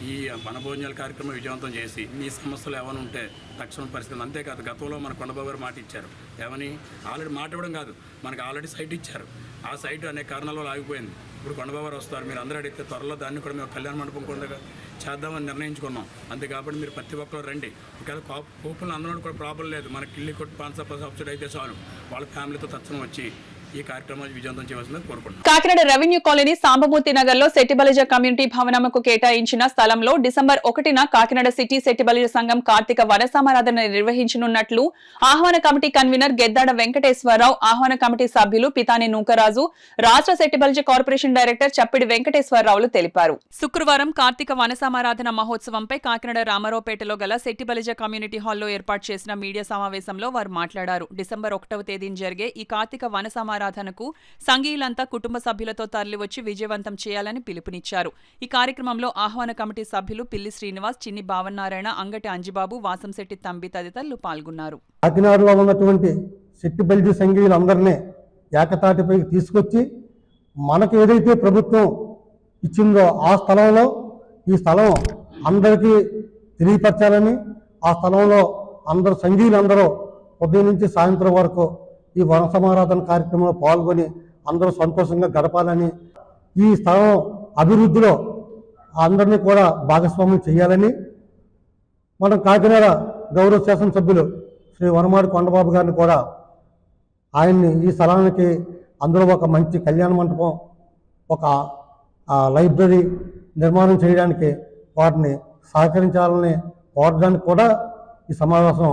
ఈ వనభోజనాల కార్యక్రమం విజయవంతం చేసి మీ సమస్యలు ఏమైనా ఉంటే తక్షణం పరిస్థితి. అంతేకాదు గతంలో మన కొండబాబు గారు మాట ఇచ్చారు. ఏమని ఆల్రెడీ మాట ఇవ్వడం కాదు, మనకు ఆల్రెడీ సైట్ ఇచ్చారు. ఆ సైట్ అనేక కారణాల వల్ల ఆగిపోయింది. ఇప్పుడు కొండబాబు గారు వస్తారు, మీరు అందరూ అడిగితే త్వరలో దాన్ని కూడా మేము కళ్యాణ మండపం కొండగా చేద్దామని నిర్ణయించుకున్నాం. అంతే కాబట్టి మీరు ప్రతి ఒక్కరు రండి. ఒకవేళ కూపన్లు అందరూ కూడా ప్రాబ్లం లేదు, మనకి కిల్లి కొట్టి పాన్సప్ సబ్సిడీ అయితే చాలు. వాళ్ళ ఫ్యామిలీతో తక్షణం వచ్చి ఈ కార్యక్రమాన్ని విజయవంతం చేయవలసిందని కోరుకుంటున్నాం. కాకినాడ రెవెన్యూ కాలనీ సాంబమూర్తి నగర్ లో సెట్టిబలిజ కమ్యూనిటీ భవనముకు కేటాయించిన స్థలంలో డిసెంబర్ 1న కాకినాడ సిటీ సెట్టిబలిజ సంఘం కార్తీక వనసమారాధన నిర్వహించనున్నట్లు ఆహ్వాన కమిటీ కన్వీనర్ గెద్దాడ వెంకటేశ్వరరావు, ఆహ్వాన కమిటీ సభ్యులు పితాని నూకరాజు, రాష్ట్ర సెట్టిబలిజ కార్పొరేషన్ డైరెక్టర్ చప్పిడి వెంకటేశ్వరరావులు తెలిపారు. శుక్రవారం కార్తీక వనసమారాధన మహోత్సవంపై కాకినాడ రామారావుపేటలో గల సెట్టిబలిజ కమ్యూనిటీ హాల్లో ఏర్పాటు చేసిన మీడియా సమావేశంలో వారు మాట్లాడారు. డిసెంబర్ 1వ తేదీన జరిగే ఈ కార్తీక వనసమారాధనకు సంఘీయులంతా కుటుంబ సభ్యులతో తరలివచ్చి విజయవంతం చేయాలని పిలుపునిచ్చారు. ఈ కార్యక్రమంలో ఆహ్వాన కమిటీ సభ్యులు పిల్లి శ్రీనివాస్, చిన్ని భావనారాయణ, అంగటి అంజిబాబు, వాసంశెట్టి తంబి తదితరులు పాల్గొన్నారు. కాకినాడలో ఉన్నటువంటి సెట్టిబలిజ సంఘీయులందరినీ ఏకతాటిపైకి తీసుకొచ్చి మనకు ఏదైతే ప్రభుత్వం ఇచ్చిందో ఆ స్థలంలో ఈ స్థలం అందరికీ తెలియపరచాలని, ఆ స్థలంలో అందరూ సంఘీయులందరూ ఉదయం నుంచి సాయంత్రం వరకు ఈ వన సమారాధన కార్యక్రమంలో పాల్గొని అందరూ సంతోషంగా గడపాలని, ఈ స్థలం అభివృద్ధిలో అందరినీ కూడా భాగస్వామ్యం చేయాలని మనం కాకినాడ గౌరవ శాసనసభ్యులు శ్రీ వనమాడి కొండబాబు గారిని కూడా ఆయన్ని ఈ స్థలానికి అందులో ఒక మంచి కళ్యాణ మండపం, ఒక లైబ్రరీ నిర్మాణం చేయడానికి వారిని సహకరించాలని కోరడానికి కూడా ఈ సమావేశం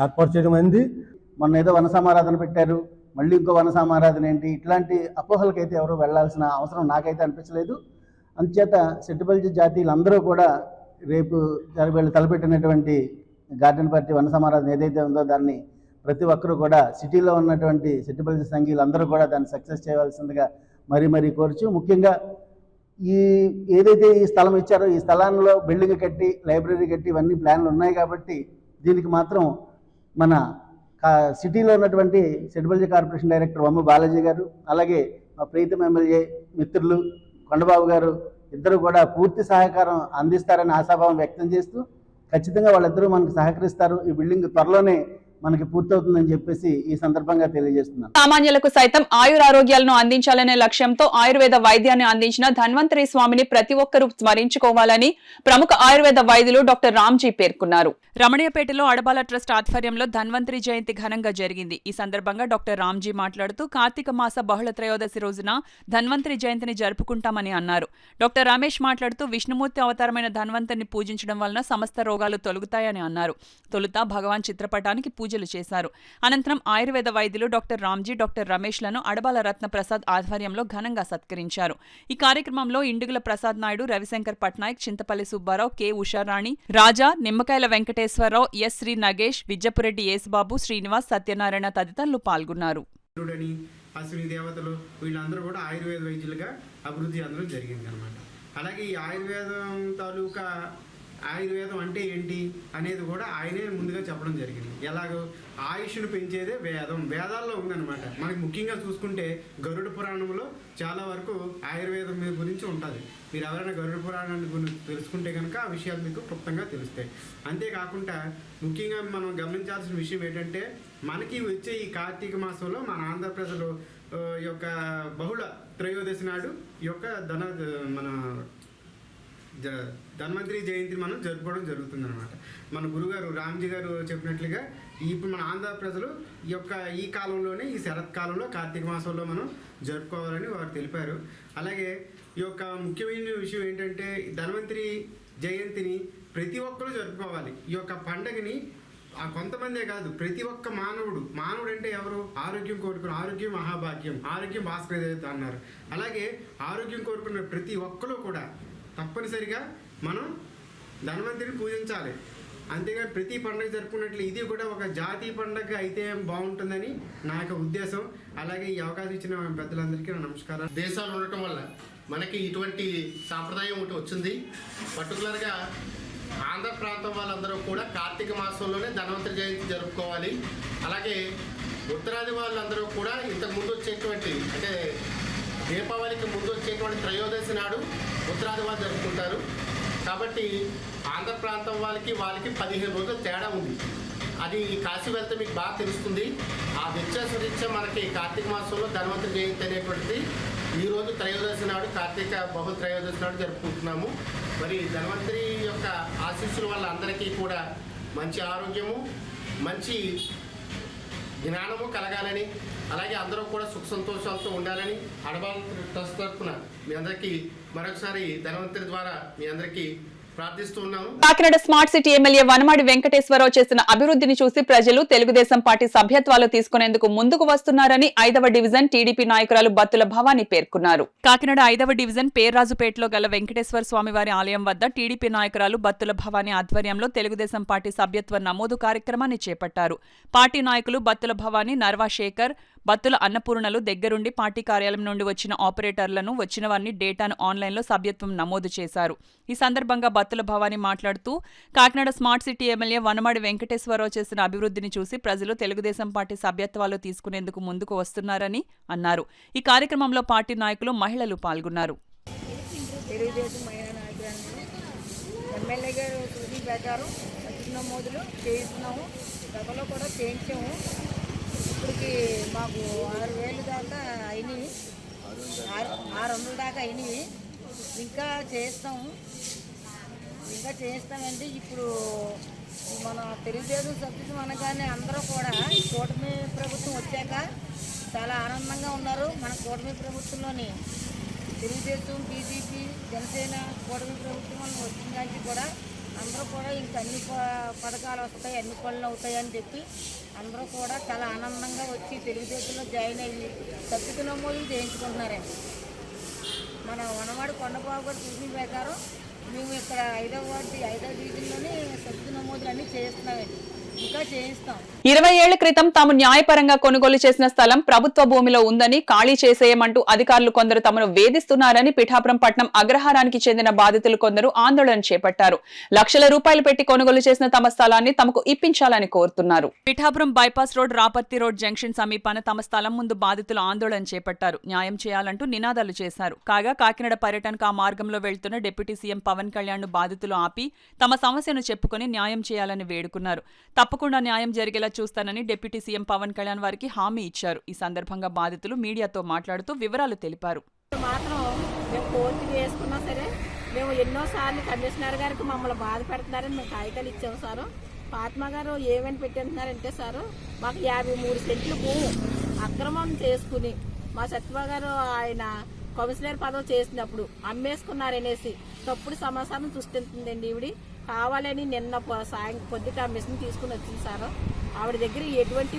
ఏర్పాటు చేయడం అయింది. మొన్న ఏదో వన సమారాధన పెట్టారు, మళ్ళీ ఇంకో వన సమారాధన ఏంటి, ఇట్లాంటి అపోహలకైతే ఎవరు వెళ్లాల్సిన అవసరం నాకైతే అనిపించలేదు. అందుచేత సెట్టిబలిజ జాతీయులందరూ కూడా రేపు వీళ్ళు తలపెట్టినటువంటి గార్డెన్ పార్టీ వన సమారాధన ఏదైతే ఉందో దాన్ని ప్రతి ఒక్కరూ కూడా సిటీలో ఉన్నటువంటి సెట్టిబలిజ సంఘీయులందరూ కూడా దాన్ని సక్సెస్ చేయవలసిందిగా మరీ కోరుచు, ముఖ్యంగా ఏదైతే ఈ స్థలం ఇచ్చారో ఈ స్థలాల్లో బిల్డింగ్ కట్టి లైబ్రరీ కట్టి ఇవన్నీ ప్లాన్లు ఉన్నాయి కాబట్టి దీనికి మాత్రం మన సిటీలో ఉన్నటువంటి సెట్టిబలిజ కార్పొరేషన్ డైరెక్టర్ వమ్మ బాలాజీ గారు, అలాగే మా ప్రీతం ఎమ్మెల్యే మిత్రులు కొండబాబు గారు ఇద్దరు కూడా పూర్తి సహకారం అందిస్తారని ఆశాభావం వ్యక్తం చేస్తూ ఖచ్చితంగా వాళ్ళిద్దరూ మనకు సహకరిస్తారు. ఈ బిల్డింగ్ త్వరలోనే మనకి పూర్తవుతుందని చెప్పేసి ఈ సందర్భంగా తెలియజేస్తున్నాను. సామాన్యులకు సైతం ఆయురారోగ్యాలను అందించాలనే లక్ష్యంతో ఆయుర్వేద వైద్యాన్ని అందించిన ధన్వంతరి స్వామిని ప్రతి ఒక్కరూ స్మరించుకోవాలని ప్రముఖ ఆయుర్వేద వైద్యులు డాక్టర్ రామ్జీ పేర్కొన్నారు. రమణీయపేటలో అడబాల ట్రస్ట్ ఆధ్వర్యంలో ధన్వంతరి జయంతి ఘనంగా జరిగింది. ఈ సందర్భంగా డాక్టర్ రామ్జీ మాట్లాడుతూ కార్తీక మాస బహుళ త్రయోదశి రోజున ధన్వంతరి జయంతిని జరుపుకుంటామని అన్నారు. డాక్టర్ రమేష్ మాట్లాడుతూ విష్ణుమూర్తి అవతారమైన ధన్వంతరిని పూజించడం వలన సమస్త రోగాలు తొలగుతాయని అన్నారు. తొలుత భగవాన్ చిత్రపటానికి పూజలు చేశారు. అనంతరం ఆయుర్వేద వైద్యులు డాక్టర్ రామ్జీ, డాక్టర్ రమేష్లను అడబాల రత్న ప్రసాద్ ఆధ్వర్యంలో ఘనంగా సత్కరించారు. ఈ కార్యక్రమంలో ఇండుగుల ప్రసాద్ నాయుడు, రవిశంకర్ పట్నాయక్, చింతపల్లి సుబ్బారావు, కె ఉషారాణి, రాజా, నిమ్మకాయల వెంకటేశ్వరరావు, ఎస్ శ్రీ నగేష్, విజ్జపురెడ్డి యేసుబాబు, శ్రీనివాస్, సత్యనారాయణ తదితరులు పాల్గొన్నారు. అశ్విని దేవతలు వీళ్ళందరూ కూడా ఆయుర్వేద వైద్యులుగా అభివృద్ధి అందడం జరిగింది అనమాట. అలాగే ఈ ఆయుర్వేదం తాలూకా ఆయుర్వేదం అంటే ఏంటి అనేది కూడా ఆయనే ముందుగా చెప్పడం జరిగింది. ఎలాగో ఆయుష్ను పెంచేదే వేదం, వేదాల్లో ఉందన్నమాట. మనకి ముఖ్యంగా చూసుకుంటే గరుడ పురాణంలో చాలా వరకు ఆయుర్వేదం మీద గురించి ఉంటుంది. మీరు ఎవరైనా గరుడ పురాణాన్ని గురించి తెలుసుకుంటే కనుక ఆ విషయాలు మీకు క్లుప్తంగా తెలుస్తాయి. అంతేకాకుండా ముఖ్యంగా మనం గమనించాల్సిన విషయం ఏంటంటే మనకి వచ్చే ఈ కార్తీక మాసంలో మన ఆంధ్ర ప్రజలు యొక్క బహుళ త్రయోదశి నాడు యొక్క మన ధన్వంతరి జయంతిని మనం జరుపుకోవడం జరుగుతుందన్నమాట. మన గురుగారు రామ్జీ గారు చెప్పినట్లుగా ఇప్పుడు మన ఆంధ్ర ప్రజలు ఈ కాలంలోనే ఈ శరత్కాలంలో కార్తీక మాసంలో మనం జరుపుకోవాలని వారు తెలిపారు. అలాగే ఈ యొక్క ముఖ్యమైన విషయం ఏంటంటే ధన్వంతరి జయంతిని ప్రతి ఒక్కరూ జరుపుకోవాలి. ఈ యొక్క పండగని కొంతమందే కాదు, ప్రతి ఒక్క మానవుడు అంటే ఎవరు? ఆరోగ్యం కోరుకున్న ఆరోగ్యం మహాభాగ్యం, ఆరోగ్యం భాస్కరదేవత అన్నారు. అలాగే ఆరోగ్యం కోరుకున్న ప్రతి ఒక్కరూ కూడా తప్పనిసరిగా మనం ధన్వంతరిని పూజించాలి. అంతేగాని ప్రతి పండుగ జరుపుకున్నట్లు ఇది కూడా ఒక జాతీయ పండుగ అయితే బాగుంటుందని నా యొక్క ఉద్దేశం. అలాగే ఈ అవకాశం ఇచ్చిన పెద్దలందరికీ నా నమస్కారం. దేశాలు ఉండటం వల్ల మనకి ఇటువంటి సాంప్రదాయం ఒకటి వచ్చింది. పర్టికులర్గా ఆంధ్ర ప్రాంతం వాళ్ళందరూ కూడా కార్తీక మాసంలోనే ధన్వంతరి జయంతి జరుపుకోవాలి. అలాగే ఉత్తరాది వాళ్ళందరూ కూడా ఇంతకుముందు వచ్చేటువంటి అంటే దీపావళికి ముందు వచ్చేటువంటి త్రయోదశి నాడు ఉత్తరాది వాళ్ళు జరుపుకుంటారు. కాబట్టి ఆంధ్ర ప్రాంతం వాళ్ళకి 15 రోజులు తేడా ఉంది. అది కాశీ వెళ్తే మీకు బాగా తెలుస్తుంది. ఆ రీత్యా మనకి కార్తీక మాసంలో ధన్వంతరి జయంతి అనేటువంటిది ఈరోజు త్రయోదశి నాడు కార్తీక బహుళ త్రయోదశి నాడు జరుపుకుంటున్నాము. మరి ధన్వంతరి యొక్క ఆశీస్సుల వల్ల అందరికీ కూడా మంచి ఆరోగ్యము, మంచి జ్ఞానము కలగాలని, అలాగే అందరూ కూడా సుఖ సంతోషాలతో ఉండాలని ఆడవాళ్ళ ట్రస్ట్ తరఫున మీ అందరికీ మరొకసారి ధన్వంతరి ద్వారా మీ అందరికీ ప్రార్థిస్తున్నాను. Kakinada smart city MLA Vanamadi Venkateswararao చేసిన అభివృద్ధిని చూసి ప్రజలు తెలుగుదేశం పార్టీ సభ్యత్వాలు తీసుకునేందుకు ముందుకు వస్తున్నారని 5వ డివిజన్ టీడీపీ నాయకురాలు బత్తుల భవానీ పేర్కొన్నారు. కాకినాడ 5వ డివిజన్ పేర్రాజుపేటలో గల వెంకటేశ్వర స్వామివారి ఆలయం వద్ద టీడీపీ నాయకురాలు బత్తుల భవానీ ఆధ్వర్యంలో తెలుగుదేశం పార్టీ సభ్యత్వ నమోదు కార్యక్రమాన్ని చేపట్టారు. పార్టీ నాయకులు బత్తుల భవానీ, నర్వా శేఖర్, బత్తుల అన్నపూర్ణలు దగ్గరుండి పార్టీ కార్యాలయం నుండి వచ్చిన ఆపరేటర్లను, వచ్చిన వారిని డేటాను ఆన్లైన్లో సభ్యత్వం నమోదు చేశారు. ఈ సందర్భంగా బత్తుల భవానీ మాట్లాడుతూ Kakinada smart city MLA Vanamadi Venkateswararao చేసిన అభివృద్ధిని చూసి ప్రజలు తెలుగుదేశం పార్టీ సభ్యత్వాలు తీసుకునేందుకు ముందుకు వస్తున్నారని అన్నారు. ఈ కార్యక్రమంలో పార్టీ నాయకులు, మహిళలు పాల్గొన్నారు. తెలుగుదేశం మహిళా నాయకురాలు ఎమ్మెల్యే గారు సూచన ప్రకారం నమోదులు చేయిస్తున్నాము. గతంలో కూడా చేయించాము. ఇప్పటికి మాకు 6,000 దాకా అయినాయి, 600 దాకా అయినాయి. ఇంకా చేస్తామండి. ఇప్పుడు మన తెలుగుదేశం సభ్యులు అనగానే అందరూ కూడా కూటమి ప్రభుత్వం వచ్చాక చాలా ఆనందంగా ఉన్నారు. మన కూటమి ప్రభుత్వంలోని తెలుగుదేశం, బీజేపీ, జనసేన కూటమి ప్రభుత్వం వచ్చిందానికి కూడా అందరూ కూడా ఇంక అన్ని పథకాలు వస్తాయి, అన్ని పనులు అవుతాయని చెప్పి అందరూ కూడా చాలా ఆనందంగా వచ్చి తెలుగుదేశంలో జాయిన్ అయ్యి సభ్యత్వ నమోదులు చేయించుకుంటున్నారండి. మన వనమాడి కొండబాబు గారు సూచన ప్రకారం మేము ఇక్కడ 5వ డివిజన్లోనే సభ్యత్వ నమోదులు అన్నీ చేస్తున్నామండి. ఇంకా చేయిస్తాం. 20 ఏళ్ల క్రితం తాము న్యాయపరంగా కొనుగోలు చేసిన స్థలం ప్రభుత్వ భూమిలో ఉందని ఖాళీ చేసేయమంటూ అధికారులు కొందరు తమను వేధిస్తున్నారని పిఠాపురం పట్నం అగ్రహారానికి చెందిన బాధితులు కొందరు ఆందోళన చేపట్టారు. లక్షల రూపాయలు పెట్టి కొనుగోలు చేసిన తమ స్థలాన్ని తమకు ఇప్పించాలని కోరుతున్నారు. Pithapuram bypass road, Raparthi road junction సమీపాన తమ స్థలం ముందు బాధితులు ఆందోళన చేపట్టారు. న్యాయం చేయాలంటూ నినాదాలు చేశారు. కాగా కాకినాడ పర్యటనకు ఆ మార్గంలో వెళ్తున్న డిప్యూటీ సీఎం పవన్ కళ్యాణ్ ను బాధితులు ఆపి తమ సమస్యను చెప్పుకుని న్యాయం చేయాలని వేడుకున్నారు. తప్పకుండా న్యాయం జరిగేలా చూస్తానని డిప్యూటీ సీఎం పవన్ కళ్యాణ్ వారికి హామీ ఇచ్చారు. ఈ సందర్భంగా బాధితులు మీడియాతో మాట్లాడుతూ వివరాలు తెలిపారు. మాత్రం మేము కోర్టుకి వేసుకున్నా సరే మేము ఎన్నోసార్లు కమిషనర్ గారికి మమ్మల్ని బాధ పెడుతున్నారని మేము కాగితాలు ఇచ్చాము సారు. ఫాతిమా గారు ఏమని పెట్టేస్తున్నారంటే సారు మాకు 53 సెంట్లు భూమి అక్రమం చేసుకుని మా సత్యమా గారు ఆయన కమిషనర్ పదవి చేసినప్పుడు అమ్మేసుకున్నారనేసి తప్పుడు సమాచారం సృష్టిస్తుందండి. ఈవిడి కావాలని నిన్న పొద్దుట మిషన్ తీసుకుని వచ్చింది సార్. ఆవిడ దగ్గర ఎటువంటి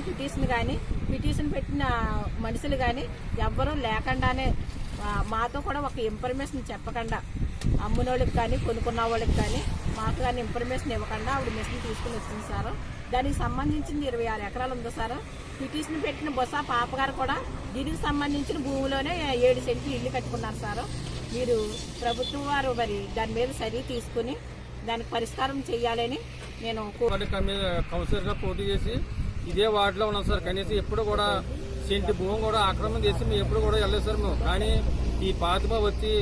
పిటిషన్ పెట్టిన మనుషులు కానీ ఎవ్వరూ లేకుండానే మాతో కూడా ఒక ఇన్ఫర్మేషన్ చెప్పకుండా అమ్మునోళ్ళకి కానీ కొనుక్కున్న వాళ్ళకి కానీ మాకు కానీ ఇన్ఫర్మేషన్ ఇవ్వకుండా ఆవిడ మిషన్ తీసుకుని వచ్చింది సార్. దానికి సంబంధించింది 26 ఎకరాలు ఉంది సార్. పిటిషన్ పెట్టిన బొసా పాపగారు కూడా దీనికి సంబంధించిన భూమిలోనే 7 సెంట్లు ఇల్లు కట్టుకున్నారు సార్. మీరు ప్రభుత్వం వారు మరి దాని మీద చర్య తీసుకుని దానికి పరిష్కారం చేయాలని నేను కౌన్సిలర్గా పోటీ చేసి ఇదే వార్డులో ఉన్నాం సార్. కనీసం ఎప్పుడు కూడా సెంటు భూమి కూడా ఆక్రమణ చేసి మేము ఎప్పుడు కూడా వెళ్ళలేదు సార్. మేము కానీ ఈ ఫాతిమా వచ్చి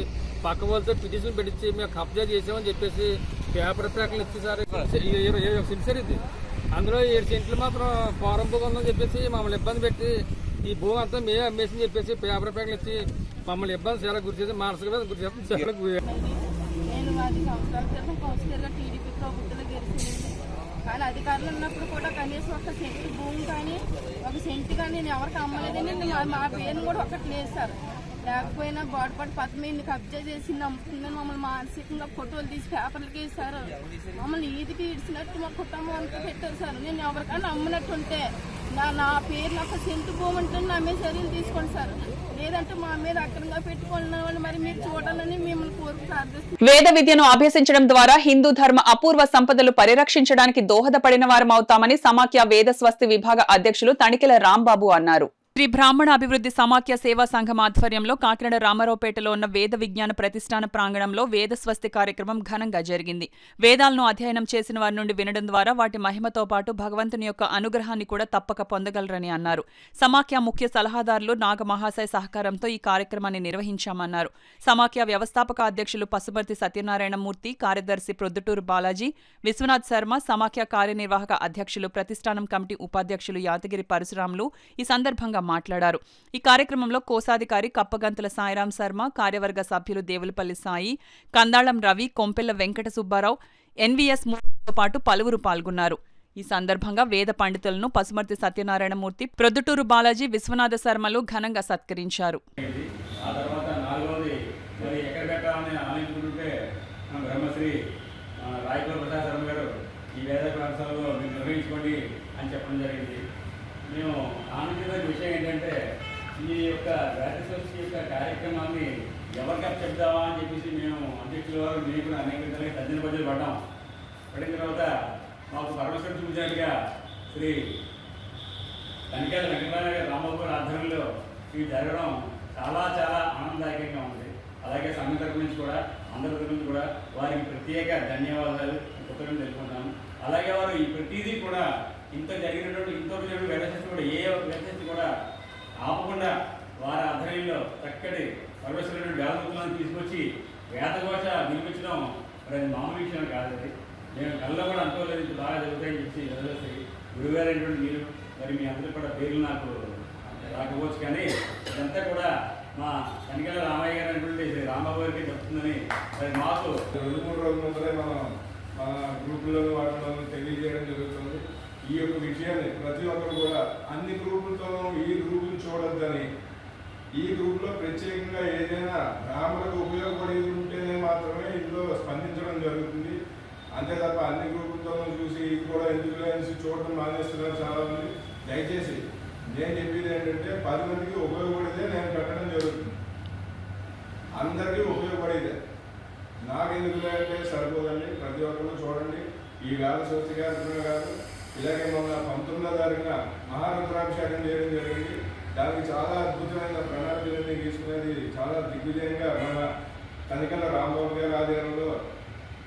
పక్క వాళ్ళతో పిటిషన్ పెట్టించి మేము కబ్జా చేసామని చెప్పేసి పేపర్ ప్రకటనలు ఇచ్చి సార్ 21 సెంట్ సార్ ఇది. అందులో 7 సెంట్లు మాత్రం ఫారం భూమి ఉందని చెప్పేసి మమ్మల్ని ఇబ్బంది పెట్టి ఈ భూమి అంతా మేమే అమ్మేసి చెప్పేసి పేపర్ ప్రకటనలు ఇచ్చి మమ్మల్ని ఇబ్బంది చాలా గురి చేసి మానసిక గురి చేస్తాం. నేను 10 సంవత్సరాల క్రితం కౌన్సిలర్గా టీడీపీ ప్రభుత్వంలో గెలిచింది. కానీ అధికారులు ఉన్నప్పుడు కూడా కనీసం 1 సెంటు భూమి కానీ 1 సెంటు కానీ నేను ఎవరికి అమ్మలేదని మా పేరును కూడా ఒకటి లేదు సార్. లేకపోయినా గోడపాటు పద్మని కబ్జా చేసింది, అమ్ముతుందని మమ్మల్ని మానసికంగా ఫోటోలు తీసి పేపర్లకి వేసారు. మమ్మల్ని ఈదికి ఇడిచినట్టు మా కుటుంబం అంతా పెట్టారు సార్. నేను ఎవరికైనా అమ్మినట్టుంటే నా పేరు ఒక సెంటు భూమి ఉంటుంది, నా మీద చర్యలు తీసుకోండి సార్. లేదంటే మా మీద అక్రమంగా పెట్టుకున్నామని మరి మీరు చూడాలని మిమ్మల్ని కోరి ప్రార్థిస్తున్నాం. వేద విద్యను అభ్యసించడం ద్వారా హిందూ ధర్మ అపూర్వ సంపదలు పరిరక్షించడానికి దోహదపడిన వారమవుతామని సమాఖ్య వేద స్వస్తి విభాగ అధ్యక్షులు తణికెల రాంబాబు అన్నారు. శ్రీ బ్రాహ్మణ అభివృద్ధి సమాఖ్య సేవా సంఘం ఆధ్వర్యంలో కాకినాడ రామారావుపేటలో ఉన్న వేద విజ్ఞాన ప్రతిష్టాన ప్రాంగణంలో వేద స్వస్తి కార్యక్రమం ఘనంగా జరిగింది. వేదాలను అధ్యయనం చేసిన వారి నుండి వినడం ద్వారా వాటి మహిమతో పాటు భగవంతుని యొక్క అనుగ్రహాన్ని కూడా తప్పక పొందగలరని అన్నారు. సమాఖ్య ముఖ్య సలహాదారులు నాగమహాశయ సహకారంతో ఈ కార్యక్రమాన్ని నిర్వహించామన్నారు. సమాఖ్య వ్యవస్థాపక అధ్యక్షులు పసుమర్తి సత్యనారాయణమూర్తి, కార్యదర్శి ప్రొద్దుటూరు బాలాజీ, విశ్వనాథ్ శర్మ, సమాఖ్య కార్యనిర్వాహక అధ్యక్షులు ప్రతిష్టానం కమిటీ ఉపాధ్యక్షులు యాదగిరి పరశురాములు ఈ సందర్భంగా మాట్లాడారు. ఈ కార్యక్రమంలో కోశాధికారి కప్పగంతుల సాయిరాం శర్మ, కార్యవర్గ సభ్యులు దేవులపల్లి సాయి, కందాళం రవి, కొంపెల్ల వెంకట సుబ్బారావు, ఎన్వీఎస్ మూర్తితో పాటు పలువురు పాల్గొన్నారు. ఈ సందర్భంగా వేద పండితులను పసుమర్తి సత్యనారాయణమూర్తి, ప్రొద్దుటూరు బాలాజీ, విశ్వనాథ శర్మలు ఘనంగా సత్కరించారు. మేము ఆనందించిన విషయం ఏంటంటే ఈ యొక్క వేదస్వస్తి యొక్క కార్యక్రమాన్ని ఎవరికి చెప్తామా అని చెప్పేసి మేము అధ్యక్షుల వారు మేము కూడా అనేక విధాలుగా తజ్జన బజ్జలు పడిన తర్వాత మాకు పరమేశ్వరం చూపించినట్టుగా శ్రీ తనికేల వెంకటరామయ్య రాంబాబు గారి ఆధ్వర్యంలో ఇది జరగడం చాలా చాలా ఆనందదాయకంగా ఉంది. అలాగే సంఘం తరపు నుంచి కూడా అందరి తరపు నుంచి కూడా వారికి ప్రత్యేక ధన్యవాదాలు కృతజ్ఞతలు తెలుపుకుంటున్నాము. అలాగే వారు ఈ ప్రతిదీ కూడా ఇంత జరిగినటువంటి ఇంతవరకు జరిగిన వేదశాస్త్రం కూడా ఏ వేదశాస్త్రం కూడా ఆపకుండా వారి ఆధ్వర్యంలో చక్కటి సర్వస్వమైన వేదములను తీసుకొచ్చి వేదఘోష వినిపించడం మరి అది మామూలు విషయం కాదు. అది నేను కళ్ళలో కూడా అనుకోలేదు ఇంత బాగా జరుగుతాయని చెప్పి వదిలేసి గురుగారైనటువంటి మీరు మరి మీ అందరూ కూడా పేర్లు నాకు రాకపోవచ్చు, కానీ ఇదంతా కూడా మా తనికెల రామయ్య గారు అనేటువంటి శ్రీ రాంబాబు గారికి చెప్తుందని మరి మాకు 2-3 రోజుల ముందరే మనం మన గ్రూపులలో వాటిలో తెలియజేయడం జరుగుతుంది. ఈ యొక్క విషయాన్ని ప్రతి ఒక్కరు కూడా అన్ని గ్రూపులతోనూ ఈ గ్రూపులు చూడొద్దని, ఈ గ్రూపులో ప్రత్యేకంగా ఏదైనా గ్రామాలకు ఉపయోగపడేది ఉంటేనే మాత్రమే ఇందులో స్పందించడం జరుగుతుంది. అంతే తప్ప అన్ని గ్రూపులతోనూ చూసి ఇది కూడా ఎందుకు అనేసి చూడడం మానేస్తున్నారు చాలామంది. దయచేసి నేను చెప్పేది ఏంటంటే 10 మందికి ఉపయోగపడేదే నేను పెట్టడం జరుగుతుంది, అందరికీ ఉపయోగపడేదే. నాకు ఎందుకు అంటే సరిపోదండి, ప్రతి ఒక్కరు చూడండి. ఈ వేద స్వస్తి కార్యక్రమం కాదు, ఇలాగే మొన్న 19వ తారీఖున మహారుద్రాభిషేకం చేయడం జరిగింది. దానికి చాలా అద్భుతమైన ప్రణాళికలన్నీ తీసుకునేది చాలా దిగ్విజయంగా మన తనికెల రాంబాబు గారి ఆధ్వర్యంలో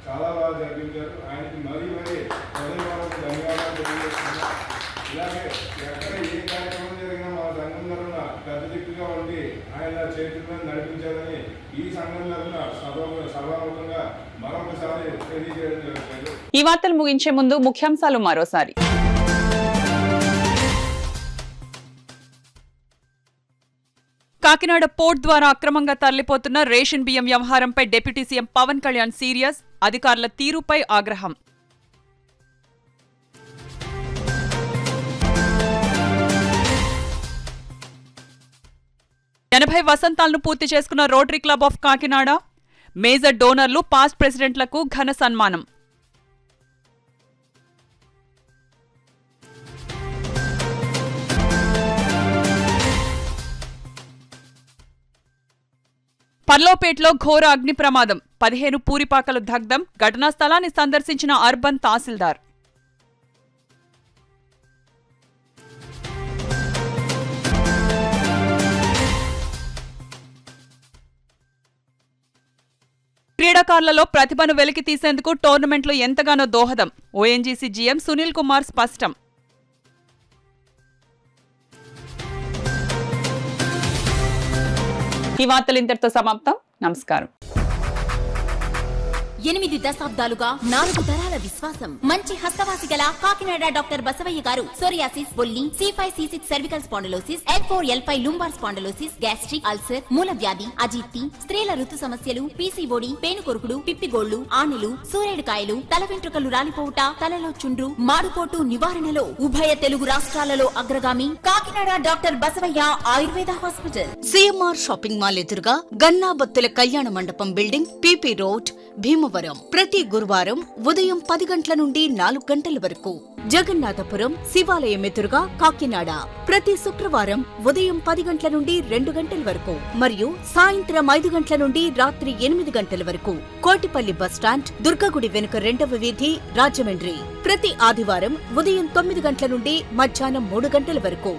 చాలా బాగా జరిపించారు. ఆయనకి మరీ హృదయపూర్వక ధన్యవాదాలు తెలియజేస్తున్నాను. ఇలాగే ఎక్కడ ఏ కార్యక్రమం జరిగినా మా సంఘం తరఫున పెద్ద దిక్కుగా ఉండి ఆయన చేతుల్లో నడిపించాలని ఈ సంఘం తరఫున సభాముఖంగా మరొకసారి తెలియజేయడం జరుగుతుంది. ఈ వార్తలు ముగించే ముందు ముఖ్యాంశాలు మరోసారి. కాకినాడ పోర్ట్ ద్వారా అక్రమంగా తరలిపోతున్న రేషన్ బియ్యం వ్యవహారంపై deputy CM Pawan Kalyan serious, అధికారుల తీరుపై ఆగ్రహం. ఎనభై వసంతాలను పూర్తి చేసుకున్న Rotary Club of Kakinada major డోనర్లు, పాస్ట్ ప్రెసిడెంట్లకు ఘన సన్మానం. పర్లోపేటలో ఘోర అగ్ని ప్రమాదం, 15 పూరిపాకలు దగ్ధం. ఘటనా స్థలాన్ని సందర్శించిన అర్బన్ తహసీల్దార్. క్రీడాకారులలో ప్రతిభను వెలికి తీసేందుకు టోర్నమెంట్లు ఎంతగానో దోహదం. ఓఎన్జీసీ జీఎం సునీల్ కుమార్ స్పష్టం. ఈ వార్తలు ఇంతటితో సమాప్తం. నమస్కారం. 8 దశాబ్దాలుగా 4 తరాల విశ్వాసం. మంచి హస్తవాసి గల కాకినాడ డాక్టర్ బసవయ్య గారు సోరియాసిస్, బొల్లి, C5-C6 cervical spondylosis, L4-L5 lumbar spondylosis, gastric ulcer, మూల వ్యాధి, అజీర్తి, స్త్రీల ఋతు సమస్యలు, పీసీఓడి, పేనుకొరుకుడు, పిప్పిగోళ్లు, ఆనెలు, సూరేడుకాయలు, తల వెంట్రుకలు రాలిపోవుట, తలలో చుండ్రు, మాడుపోటు నివారణలో ఉభయ తెలుగు రాష్ట్రాలలో అగ్రగామి Kakinada doctor Basavaiah Ayurveda hospital. CMR shopping mall ఎదురుగా Gannabathula Kalyana Mandapam building, PP road, Bhimavaram. Bhimavaram. ప్రతి గురువారం ఉదయం 10 గంటల నుండి 4 గంటల వరకు. జగన్నాథపురం శివాలయం ఎదురుగా కాకినాడ ప్రతి శుక్రవారం ఉదయం 10 గంటల నుండి 2 గంటల వరకు మరియు సాయంత్రం 5 గంటల నుండి రాత్రి 8 గంటల వరకు. కోటిపల్లి బస్టాండ్ దుర్గగుడి వెనుక 2వ వీధి రాజమండ్రి ప్రతి ఆదివారం ఉదయం 9 గంటల నుండి మధ్యాహ్నం 3 గంటల వరకు.